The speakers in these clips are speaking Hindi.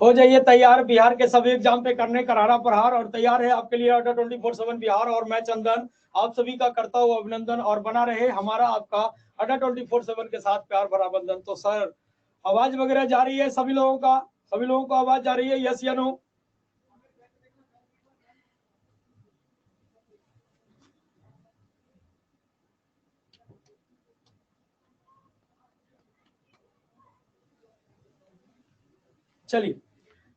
हो जाइए तैयार बिहार के सभी एग्जाम पे करने करारा प्रहार। और तैयार है आपके लिए अड्डा 24/7 बिहार, और मैं चंदन आप सभी का करता हूँ अभिनंदन। और बना रहे हमारा आपका अड्डा 24/7 के साथ प्यार भरा बंधन। तो सर आवाज वगैरह जा रही है सभी लोगों का, सभी लोगों को आवाज जा रही है? यस या नो? चलिए,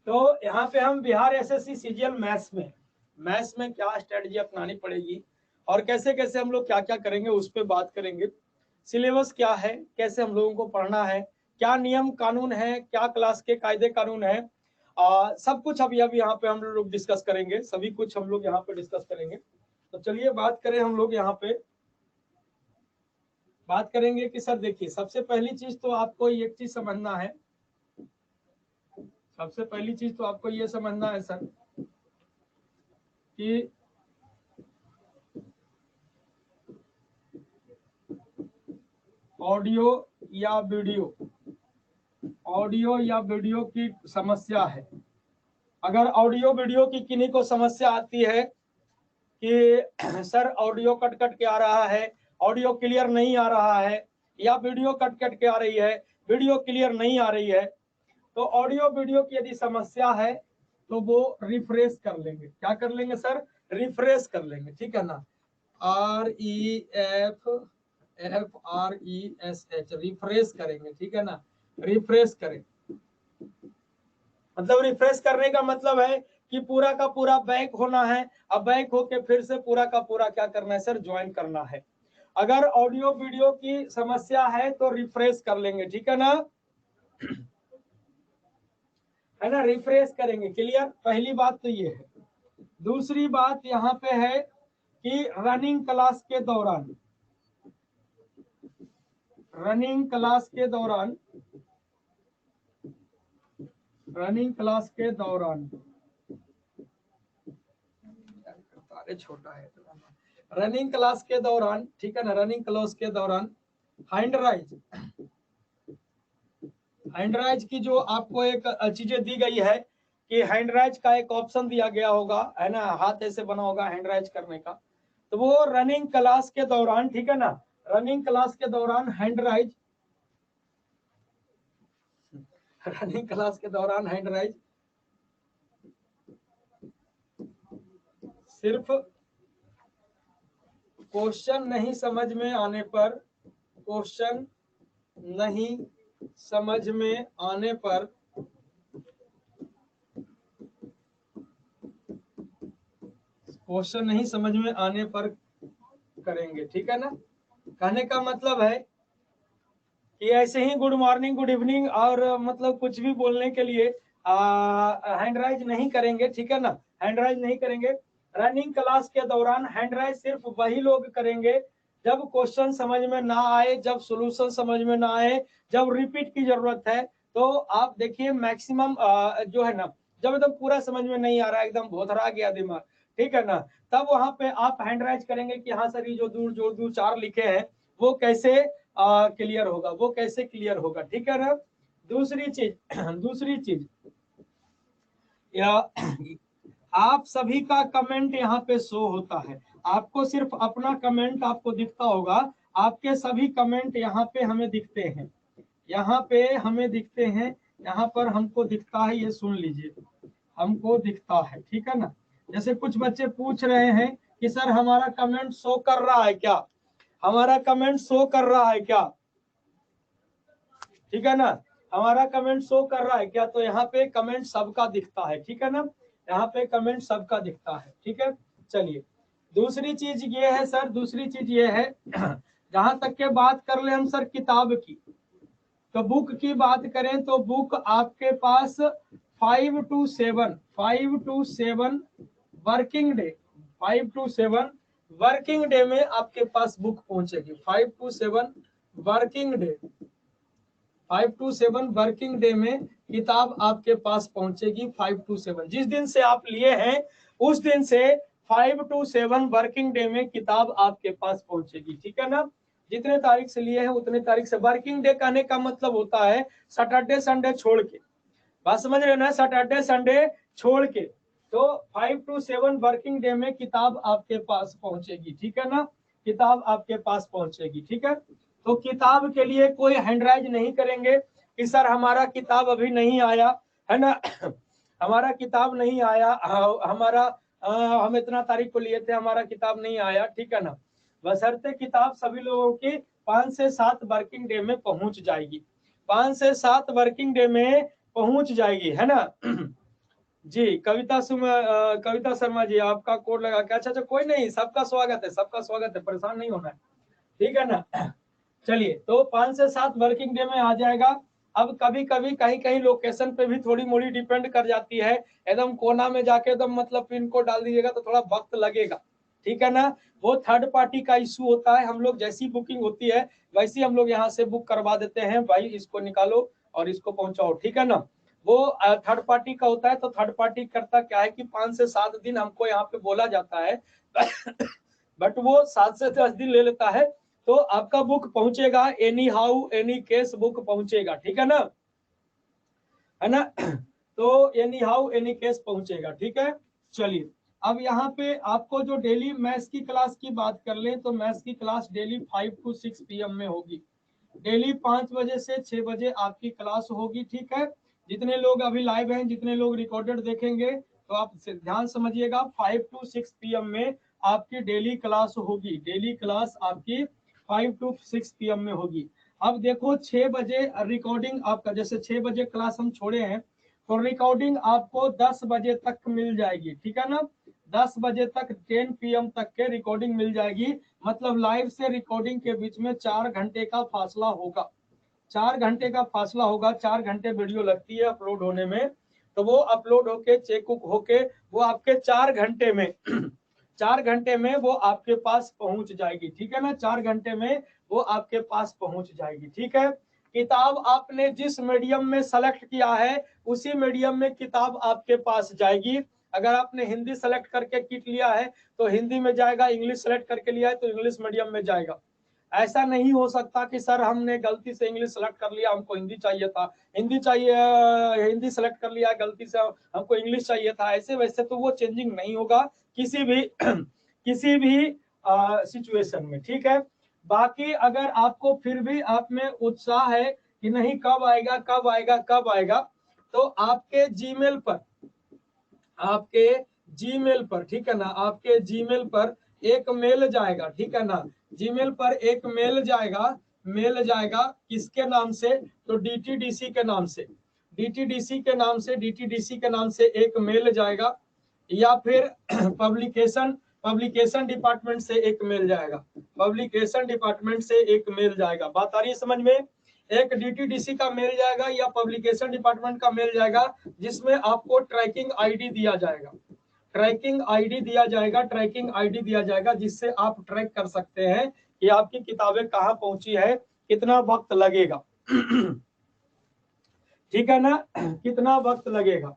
तो यहाँ पे हम बिहार एसएससी सीजीएल मैथ्स में क्या स्ट्रेटजी अपनानी पड़ेगी और कैसे कैसे हम लोग क्या क्या करेंगे उस पर बात करेंगे। सिलेबस क्या है, कैसे हम लोगों को पढ़ना है, क्या नियम कानून है, क्या क्लास के कायदे कानून है, सब कुछ अभी यहाँ पे हम लोग डिस्कस करेंगे। सभी कुछ हम लोग यहाँ पे डिस्कस करेंगे। तो चलिए बात करें, हम लोग यहाँ पे बात करेंगे कि सर देखिए, सबसे पहली चीज तो आपको एक चीज समझना है, सबसे पहली चीज तो आपको ये समझना है सर कि ऑडियो या वीडियो की समस्या है। अगर ऑडियो वीडियो की किन्हीं को समस्या आती है कि सर ऑडियो कट कट के आ रहा है, ऑडियो क्लियर नहीं आ रहा है, या वीडियो कट कट के आ रही है, वीडियो क्लियर नहीं आ रही है, तो ऑडियो वीडियो की यदि समस्या है तो वो रिफ्रेश कर लेंगे। क्या कर लेंगे सर? रिफ्रेश कर लेंगे, ठीक है ना? REFRESH, रिफ्रेश करेंगे, ठीक है ना? रिफ्रेश करें मतलब रिफ्रेश करने का मतलब है कि पूरा का पूरा बैक होना है। अब बैक होके फिर से पूरा का पूरा क्या करना है सर? ज्वाइन करना है। अगर ऑडियो वीडियो की समस्या है तो रिफ्रेश कर लेंगे, ठीक है ना? है ना, रिफ्रेश करेंगे। क्लियर? पहली बात तो ये है। दूसरी बात यहाँ पे है कि रनिंग क्लास के दौरान रनिंग क्लास के दौरान छोटा है, रनिंग क्लास के दौरान, ठीक है ना, रनिंग क्लास के दौरान हैंडराइज की जो आपको एक चीजें दी गई है कि हैंडराइज का एक ऑप्शन दिया गया होगा, है ना, हाथ ऐसे बना होगा हैंडराइज करने का। तो वो रनिंग क्लास के दौरान, ठीक है ना, रनिंग क्लास के दौरान हैंडराइज सिर्फ क्वेश्चन नहीं समझ में आने पर क्वेश्चन नहीं समझ में आने पर करेंगे, ठीक है ना? कहने का मतलब है कि ऐसे ही गुड मॉर्निंग गुड इवनिंग और मतलब कुछ भी बोलने के लिए हैंडराइज नहीं करेंगे, ठीक है ना? हैंडराइज नहीं करेंगे। रनिंग क्लास के दौरान हैंडराइज सिर्फ वही लोग करेंगे जब क्वेश्चन समझ में ना आए, जब सॉल्यूशन समझ में ना आए, जब रिपीट की जरूरत है। तो आप देखिए मैक्सिमम जो है ना, जब एकदम पूरा समझ में नहीं आ रहा है, एकदम भोथरा गया दिमाग, ठीक है ना, तब वहां पे आप हैंडराइज करेंगे कि हाँ सर ये जो दो चार लिखे हैं वो कैसे क्लियर होगा, वो कैसे क्लियर होगा, ठीक है ना? दूसरी चीज या आप सभी का कमेंट यहाँ पे शो होता है। आपको सिर्फ अपना कमेंट आपको दिखता होगा, आपके सभी कमेंट यहाँ पे हमें दिखते हैं, यहाँ पे हमें दिखते हैं, यहाँ पर हमको दिखता है, ये सुन लीजिए, हमको दिखता है, ठीक है ना? जैसे कुछ बच्चे पूछ रहे हैं कि सर हमारा कमेंट शो कर रहा है क्या, हमारा कमेंट शो कर रहा है क्या, ठीक है ना? हमारा कमेंट शो कर रहा है क्या? तो यहाँ पे कमेंट सबका दिखता है, ठीक है ना? यहाँ पे कमेंट सबका दिखता है, ठीक है। चलिए दूसरी चीज ये है सर, दूसरी चीज ये है जहां तक के बात कर ले हम सर किताब की, तो बुक की बात करें तो बुक आपके पास 5 to 7 working day 5 to 7 working day में आपके पास बुक पहुंचेगी। 5 to 7 working day 5 to 7 working day में किताब आपके पास पहुंचेगी। 5 to 7 जिस दिन से आप लिए हैं उस दिन से 5 to 7 वर्किंग डे में किताब आपके पास पहुंचेगी, ठीक है ना? जितने तारीख से लिए हैं उतने तारीख से। वर्किंग डे कहने का मतलब होता है सैटरडे संडे छोड़ के, बात समझ रहे हो ना, सैटरडे संडे छोड़ के। तो 5 to 7 वर्किंग डे में किताब आपके पास पहुंचेगी, ठीक है ना, किताब आपके पास पहुंचेगी, ठीक है। तो किताब के लिए कोई हैंडराइज नहीं करेंगे कि सर हमारा किताब अभी नहीं आया, है ना हमारा किताब नहीं आया, हमारा हम इतना तारीख को लिए थे, हमारा किताब नहीं आया, ठीक है ना। बशर्ते किताब सभी लोगों की 5 से 7 वर्किंग डे में पहुंच जाएगी, 5 से 7 वर्किंग डे में पहुंच जाएगी, है ना जी। कविता शर्मा जी आपका कोड लगा के, अच्छा कोई नहीं, सबका स्वागत है, सबका स्वागत है, परेशान नहीं होना है, ठीक है ना चलिए, तो 5 से 7 वर्किंग डे में आ जाएगा। अब कभी कभी कहीं कहीं लोकेशन पे भी थोड़ी मोड़ी डिपेंड कर जाती है, एकदम कोना में जाके एकदम मतलब पिन कोड डाल दीजिएगा तो थोड़ा वक्त लगेगा, ठीक है ना। वो थर्ड पार्टी का इशू होता है, हम लोग जैसी बुकिंग होती है वैसी हम लोग यहाँ से बुक करवा देते हैं, भाई इसको निकालो और इसको पहुंचाओ, ठीक है ना। वो थर्ड पार्टी का होता है, तो थर्ड पार्टी करता क्या है कि 5 से 7 दिन हमको यहाँ पे बोला जाता है बट वो 7 से 10 दिन ले लेता है। तो आपका बुक पहुंचेगा, any how any case book पहुंचेगा, ठीक है ना, है ना तो एनी हाउ एनी केस पहुंचेगा, ठीक है। चलिए, अब यहाँ पे आपको जो डेली मैथ्स की क्लास की बात कर ले, तो मैथ्स की क्लास डेली 5 to 6 PM में होगी, डेली 5 बजे से 6 बजे आपकी क्लास होगी, ठीक है। जितने लोग अभी लाइव हैं, जितने लोग रिकॉर्डेड देखेंगे, तो आप ध्यान समझिएगा, 5 to 6 PM में आपकी डेली क्लास होगी, डेली क्लास आपकी 5 to 6 PM में होगी। अब देखो 6 बजे रिकॉर्डिंग आपका, जैसे 6 बजे क्लास हम छोड़े हैं, तो रिकॉर्डिंग आपको 10 बजे तक मिल जाएगी, ठीक है ना, 10 बजे तक 10 PM तक के रिकॉर्डिंग मिल जाएगी। मतलब लाइव से रिकॉर्डिंग के बीच में 4 घंटे का फासला होगा, 4 घंटे का फासला होगा, 4 घंटे वीडियो लगती है अपलोड होने में, तो वो अपलोड होके चेक होके वो आपके 4 घंटे में 4 घंटे में वो आपके पास पहुंच जाएगी, ठीक है ना, 4 घंटे में वो आपके पास पहुंच जाएगी, ठीक है। किताब आपने जिस मीडियम में सेलेक्ट किया है उसी मीडियम में किताब आपके पास जाएगी। अगर आपने हिंदी सेलेक्ट करके किट लिया है तो हिंदी में जाएगा, इंग्लिश सेलेक्ट करके लिया है तो इंग्लिश मीडियम में जाएगा। ऐसा नहीं हो सकता कि सर हमने गलती से इंग्लिश सेलेक्ट कर लिया, हमको हिंदी चाहिए था, हिंदी चाहिए, हिंदी सेलेक्ट कर लिया गलती से, हमको इंग्लिश चाहिए था, ऐसे वैसे तो वो चेंजिंग नहीं होगा किसी भी किसी भी सिचुएशन में, ठीक है। बाकी अगर आपको फिर भी आप में उत्साह है कि नहीं कब आएगा कब आएगा कब आएगा, तो आपके जीमेल पर, आपके जीमेल पर, ठीक है ना, आपके जीमेल पर एक मेल जाएगा, ठीक है ना, जीमेल पर एक मेल जाएगा, मेल जाएगा किसके नाम से, तो डीटीडीसी के नाम से, डीटीडीसी के नाम से, डीटीडीसी के नाम से एक मेल जाएगा, या फिर पब्लिकेशन पब्लिकेशन डिपार्टमेंट से एक मेल जाएगा, पब्लिकेशन डिपार्टमेंट से एक मेल जाएगा। बात आ रही है समझ में, एक डीटीडीसी का मेल जाएगा या पब्लिकेशन डिपार्टमेंट का मेल जाएगा, जिसमें आपको ट्रैकिंग आईडी दिया जाएगा, ट्रैकिंग आईडी दिया जाएगा, ट्रैकिंग आईडी दिया जाएगा, जिससे आप ट्रैक कर सकते हैं कि आपकी किताबें कहाँ पहुंची है, कितना वक्त लगेगा ठीक है ना, कितना वक्त लगेगा।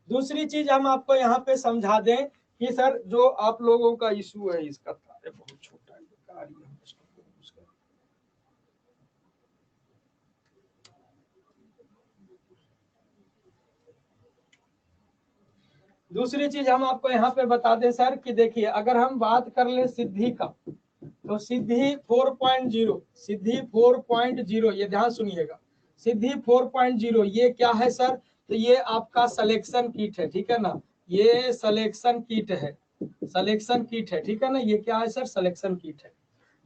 दूसरी चीज हम आपको यहाँ पे समझा दें कि सर जो आप लोगों का इशू है इसका बहुत छोटा है, दूसरी चीज हम आपको यहाँ पे बता दें सर कि देखिए, अगर हम बात कर ले सिद्धि का, तो सिद्धि 4.0, सिद्धि 4.0, ये ध्यान सुनिएगा, सिद्धि 4.0 ये क्या है सर, तो ये आपका सिलेक्शन किट है, ठीक है ना, ये सिलेक्शन किट है, सिलेक्शन किट है, ठीक है ना, ये क्या है सर, सिलेक्शन किट है,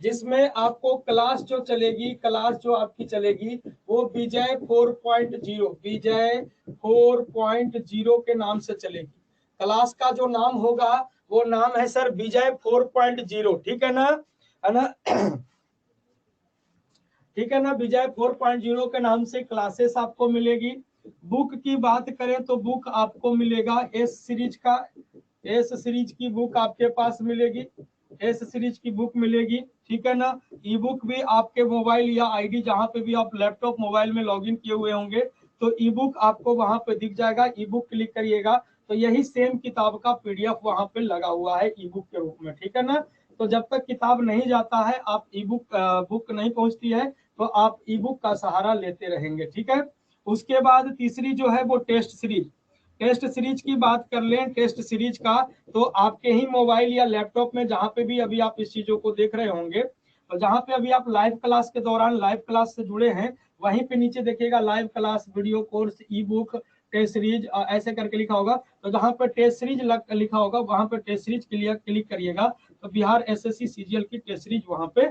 जिसमें आपको क्लास जो चलेगी, क्लास जो आपकी चलेगी वो विजय 4.0, विजय 4.0 के नाम से चलेगी। क्लास का जो नाम होगा वो नाम है सर विजय 4.0, ठीक है ना, है ना ठीक है ना, विजय 4.0 के नाम से क्लासेस आपको मिलेगी। बुक की बात करें तो बुक आपको मिलेगा एस सीरीज का, एस सीरीज की बुक आपके पास मिलेगी, एस सीरीज की बुक मिलेगी, ठीक है ना। ई बुक भी आपके मोबाइल या आईडी जहां पे भी आप लैपटॉप मोबाइल में लॉगिन किए हुए होंगे तो ई बुक आपको वहां पे दिख जाएगा, ई बुक क्लिक करिएगा तो यही सेम किताब का पीडीएफ वहां पे लगा हुआ है ई बुक के रूप में, ठीक है ना। तो जब तक किताब नहीं जाता है, आप ई बुक बुक नहीं पहुंचती है तो आप ई बुक का सहारा लेते रहेंगे, ठीक है। उसके बाद तीसरी जो है वो टेस्ट सीरीज। टेस्ट सीरीज की बात कर लें, टेस्ट सीरीज का तो आपके ही मोबाइल या लैपटॉप में जहां पे भी अभी आप इस चीजों को देख रहे होंगे, और जहां पे अभी आप लाइव क्लास के दौरान लाइव क्लास से जुड़े हैं, वहीं पे नीचे देखिएगा live class, video course, e book, test series ऐसे करके लिखा होगा। तो जहां पर टेस्ट सीरीज लिखा होगा वहां पर टेस्ट सीरीज क्लिक करिएगा, तो बिहार एसएससी सीजीएल की टेस्ट सीरीज वहां पे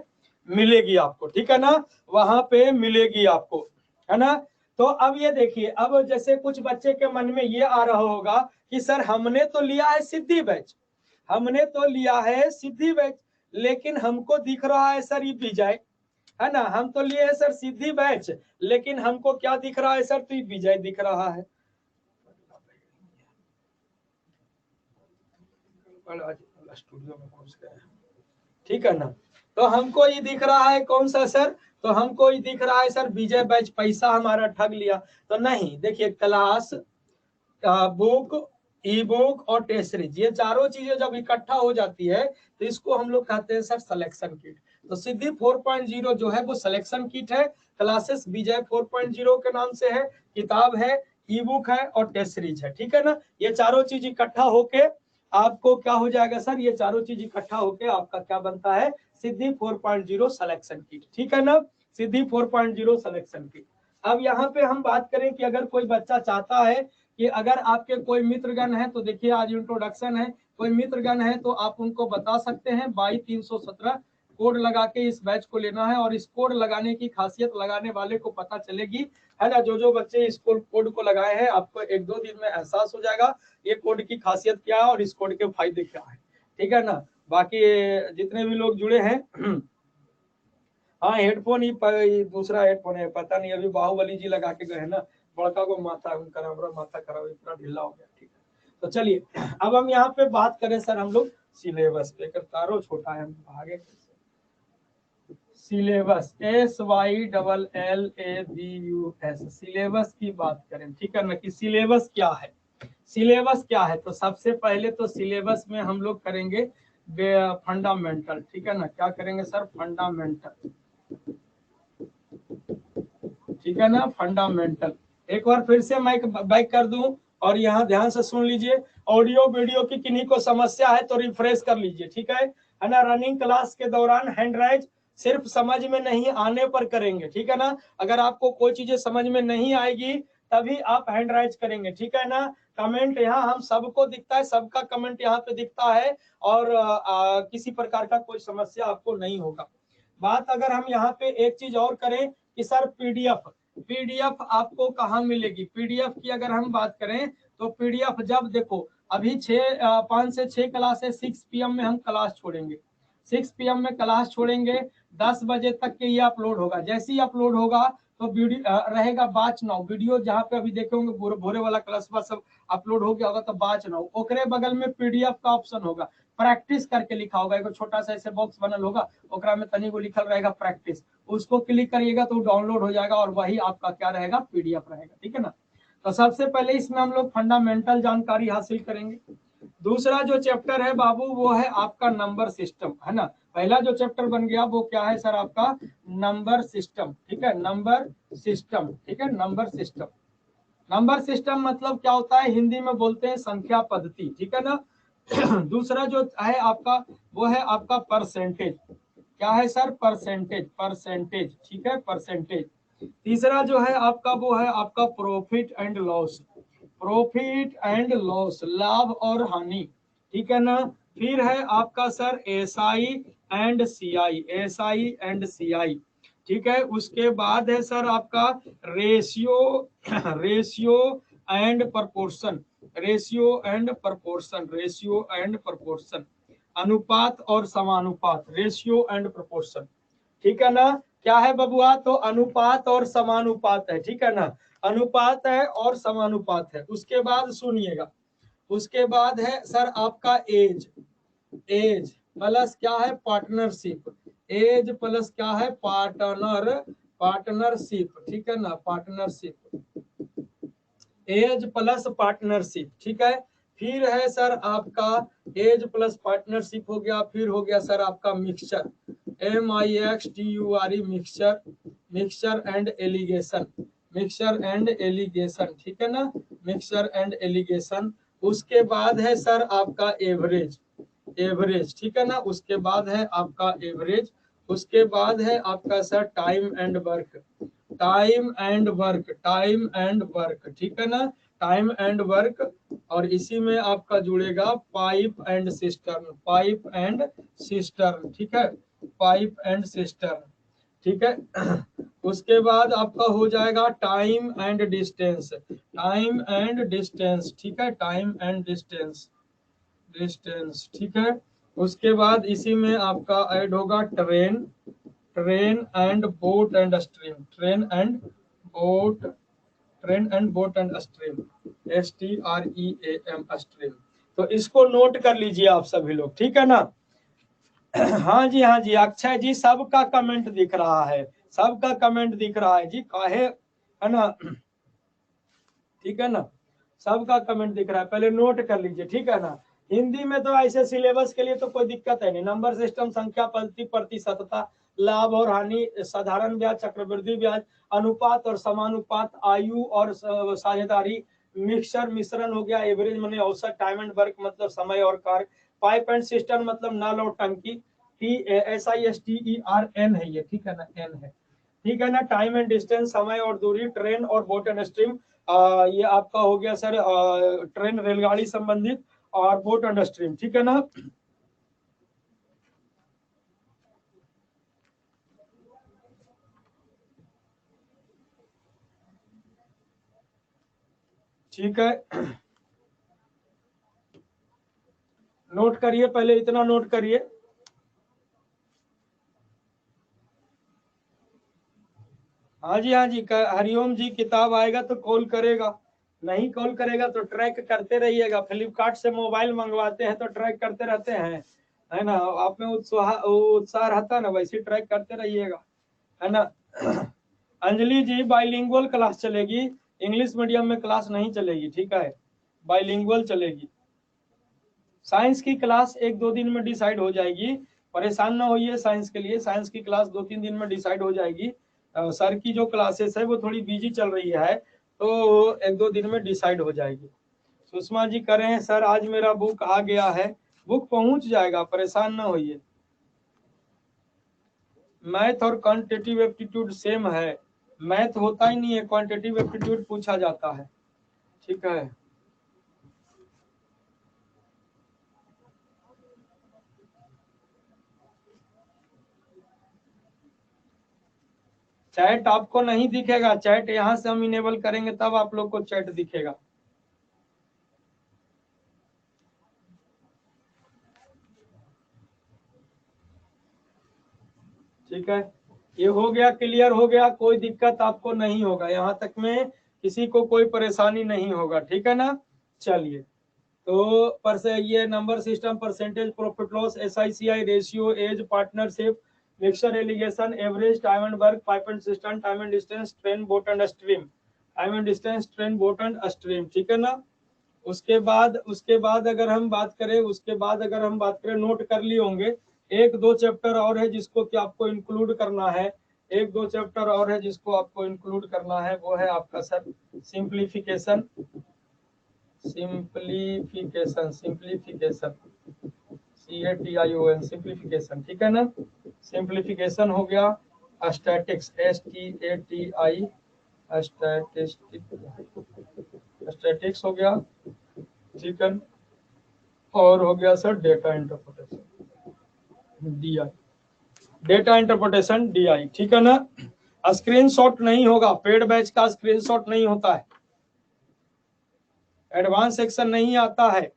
मिलेगी आपको, ठीक है ना, वहां पे मिलेगी आपको, है ना। तो अब ये देखिए, अब जैसे कुछ बच्चे के मन में ये आ रहा होगा कि सर हमने तो लिया है सिद्धि बैच, हमने तो लिया है सिद्धि बैच, लेकिन हमको दिख रहा है सर ये विजय, है ना, हम तो लिए है सर सिद्धि बैच, लेकिन हमको क्या दिख रहा है सर, तो ये विजय दिख रहा है। स्टूडियो में घुस गए, ठीक है ना। तो हमको ये दिख रहा है कौन सा सर, तो हमको ये दिख रहा है सर विजय बैच, पैसा हमारा ठग लिया। तो नहीं, देखिए क्लास, बुक, ई बुक और टेस्ट सीरीज, ये चारों चीजें जब इकट्ठा हो जाती है तो इसको हम लोग कहते हैं सर सिलेक्शन किट। तो सिद्धि 4.0 जो है वो सिलेक्शन किट है, क्लासेस विजय 4.0 के नाम से है, किताब है, ई बुक है और टेस्ट सीरीज है, ठीक है ना। ये चारों चीज इकट्ठा होके आपको क्या हो जाएगा सर, ये चारों चीज इकट्ठा होके आपका क्या बनता है, सिद्धि 4.0 सिलेक्शन किट, ठीक है ना, सिद्धि 4.0 सिलेक्शन किट। अब यहाँ पे हम बात करें कि अगर कोई बच्चा चाहता है कि अगर आपके कोई मित्रगण है, तो देखिए आज इंट्रोडक्शन है, कोई मित्रगण है तो आप उनको बता सकते हैं 22317 कोड लगा के इस बैच को लेना है। और इस कोड लगाने की खासियत लगाने वाले को पता चलेगी, है ना। जो बच्चे इस कोड को लगाए हैं, आपको 1-2 दिन में एहसास हो जाएगा ये कोड की खासियत क्या है और इस कोड के फायदे क्या है, ठीक है ना। बाकी जितने भी लोग जुड़े हैं हाँ, हेडफोन ही दूसरा हेडफोन है, पता नहीं, अभी बाहुबली जी लगा के गए ना, बड़का को माथा उनका माथा खराब पूरा ढीला हो गया, ठीक है। तो चलिए अब हम यहाँ पे बात करें सर, हम लोग सिलेबस पे, तारो छोटा है, हम आगे सिलेबस, SYLLABUS, सिलेबस की बात करें, ठीक है ना, कि सिलेबस क्या है, सिलेबस क्या है। तो सबसे पहले तो सिलेबस में हम लोग करेंगे फंडामेंटल, ठीक है ना, क्या करेंगे सर, फंडामेंटल, ठीक है ना, फंडामेंटल। एक बार फिर से माइक बैक कर दूं और यहाँ ध्यान से सुन लीजिए, ऑडियो वीडियो की किन्हीं को समस्या है तो रिफ्रेश कर लीजिए, ठीक है ना। रनिंग क्लास के दौरान हैंड राइज सिर्फ समझ में नहीं आने पर करेंगे, ठीक है ना। अगर आपको कोई चीजें समझ में नहीं आएगी तभी आप हैंड राइज करेंगे, ठीक है ना। कमेंट यहाँ हम सबको दिखता है, सबका कमेंट यहाँ पे दिखता है, और किसी प्रकार का कोई समस्या आपको नहीं होगा। बात अगर हम यहाँ पे एक चीज और करें कि सर पीडीएफ आपको कहाँ मिलेगी, पीडीएफ की अगर हम बात करें तो पीडीएफ जब देखो अभी 5 से 6 क्लास है, 6 PM में हम क्लास छोड़ेंगे, 6 PM में क्लास छोड़ेंगे, 10 बजे तक के ये अपलोड होगा। जैसे ही अपलोड होगा तो वीडियो रहेगा बाच नाउ, वीडियो जहाँ पे अभी देखे होंगे भोरे वाला क्लास सब अपलोड हो गया होगा तो बाच नाउ, ओकरे बगल में पीडीएफ का ऑप्शन होगा, प्रैक्टिस करके लिखा होगा, एक छोटा सा ऐसे बॉक्स बनल होगा, ओकरा में तनी को लिखल रहेगा प्रैक्टिस, उसको क्लिक करिएगा तो डाउनलोड हो जाएगा और वही आपका क्या रहेगा, पीडीएफ रहेगा, ठीक है ना। तो सबसे पहले इसमें हम लोग फंडामेंटल जानकारी हासिल करेंगे। दूसरा जो चैप्टर है बाबू वो है आपका नंबर सिस्टम, है ना। पहला जो चैप्टर बन गया वो क्या है सर, आपका नंबर सिस्टम, ठीक है, नंबर सिस्टम, ठीक है, नंबर सिस्टम। नंबर सिस्टम मतलब क्या होता है, हिंदी में बोलते हैं संख्या पद्धति, ठीक है ना। दूसरा जो है आपका वो है आपका परसेंटेज, क्या है सर, परसेंटेज, परसेंटेज, ठीक है, परसेंटेज। तीसरा जो है आपका वो है आपका profit and loss, profit and loss, लाभ और हानि, ठीक है ना। फिर है आपका sir SI and CI, SI and CI, ठीक है। उसके बाद है सर आपका ratio, ratio and proportion, ratio and proportion, ratio and proportion, अनुपात और समानुपात, रेशियो एंड प्रपोर्शन, ठीक है ना। क्या है बबुआ, तो अनुपात और समानुपात है, ठीक है ना, अनुपात है और समानुपात है। उसके बाद सुनिएगा, उसके बाद है सर आपका एज, एज प्लस क्या है, पार्टनरशिप, एज प्लस क्या है, पार्टनरशिप, ठीक है ना, पार्टनरशिप, एज प्लस पार्टनरशिप, ठीक है। फिर है सर आपका एज प्लस पार्टनरशिप हो गया, फिर हो गया सर आपका mixture, MIXTURE, mixture, mixture and allegation, mixture and allegation, ठीक है ना, मिक्सचर एंड एलिगेशन। उसके बाद है सर आपका एवरेज, एवरेज, ठीक है ना, उसके बाद है आपका एवरेज। उसके बाद है आपका sir time and work, time and work, time and work, ठीक है ना, टाइम एंड वर्क। और इसी में आपका जुड़ेगा pipe and cistern, pipe and cistern, ठीक है, पाइप एंड सिस्टर्न, ठीक है। उसके बाद आपका हो जाएगा time and distance, time and distance, ठीक है, टाइम एंड डिस्टेंस, डिस्टेंस, ठीक है। उसके बाद इसी में आपका ऐड होगा train, train and boat and stream, train and boat, train and boat and stream, STREAM stream. तो इसको नोट कर लीजिए आप सभी लोग, ठीक है ना। हाँ जी, हाँ जी, अक्षय जी सबका कमेंट दिख रहा है, सबका कमेंट दिख रहा है जी, काहे, है ना, ठीक है ना, सबका कमेंट दिख रहा है, पहले नोट कर लीजिए, ठीक है ना। हिंदी में तो ऐसे सिलेबस के लिए तो कोई दिक्कत है नहीं, नंबर सिस्टम, संख्या पद्धति, प्रतिशतता, लाभ और हानि, साधारण ब्याज, चक्रवृद्धि ब्याज, अनुपात और समानुपात, आयु और साझेदारी, मिक्सचर मिश्रण हो गया, एवरेज माने औसत, टाइम एंड वर्क मतलब समय और कार्य, पाइप एंड सिस्टम मतलब नल और टंकी, SISTERN है ये, ठीक है ना, एन है, ठीक है ना। टाइम एंड डिस्टेंस समय और दूरी, ट्रेन और बोट एंड स्ट्रीम, ये आपका हो गया सर ट्रेन रेलगाड़ी संबंधित, और बोट एंड स्ट्रीम, ठीक है ना। ठीक है, नोट करिए, पहले इतना नोट करिए। हाँ जी, हाँ जी, हरिओम जी किताब आएगा तो कॉल करेगा, नहीं कॉल करेगा तो ट्रैक करते रहिएगा, फ्लिपकार्ट से मोबाइल मंगवाते हैं तो ट्रैक करते रहते हैं, है ना, आप में उत्साह रहता है ना, वैसे ट्रैक करते रहिएगा, है ना। अंजलि जी बाइलिंगुअल क्लास चलेगी, इंग्लिश मीडियम में क्लास नहीं चलेगी, ठीक है, बाइलिंगुअल चलेगी। साइंस की क्लास 1-2 दिन में डिसाइड हो जाएगी, परेशान ना होइए साइंस के लिए, साइंस की क्लास 2-3 दिन में डिसाइड हो जाएगी। सर की जो क्लासेस है वो थोड़ी बिजी चल रही है, तो 1-2 दिन में डिसाइड हो जाएगी। सुषमा जी कह रहे हैं सर आज मेरा बुक आ गया है, बुक पहुंच जाएगा, परेशान ना होइए। मैथ और क्वांटिटेटिव एप्टीट्यूड सेम है, मैथ होता ही नहीं है, क्वांटिटेटिव एप्टीट्यूड पूछा जाता है, ठीक है। चैट आपको नहीं दिखेगा, चैट यहाँ से हम इनेबल करेंगे तब आप लोग को चैट दिखेगा। ठीक है, ये हो गया, क्लियर हो गया, कोई दिक्कत आपको नहीं होगा, यहाँ तक में किसी को कोई परेशानी नहीं होगा, ठीक है ना। चलिए, तो पर से ये number system, percentage, profit loss, SICI ratio, age, partnership, mixture alligation, average, time and work, pipe and cistern, time and distance, train, boat and stream, time and distance, train, boat and stream, ठीक है ना। उसके बाद अगर हम बात करें, उसके बाद अगर हम बात करें, नोट कर लिए होंगे, 1-2 चैप्टर और है जिसको कि आपको इंक्लूड करना है, 1-2 चैप्टर और है जिसको आपको इंक्लूड करना है, वो है आपका sir simplification, simplification, simplification, CATION, simplification, ठीक है ना। सिंप्लीफिकेशन हो गया, स्टैटिक्स, STATI, स्टैटिक्स हो गया, ठीक है। और हो गया sir data interpretation, DI, data interpretation DI, ठीक है ना। स्क्रीनशॉट नहीं होगा, पेड बैच का स्क्रीनशॉट नहीं होता है, एडवांस सेक्शन नहीं आता है,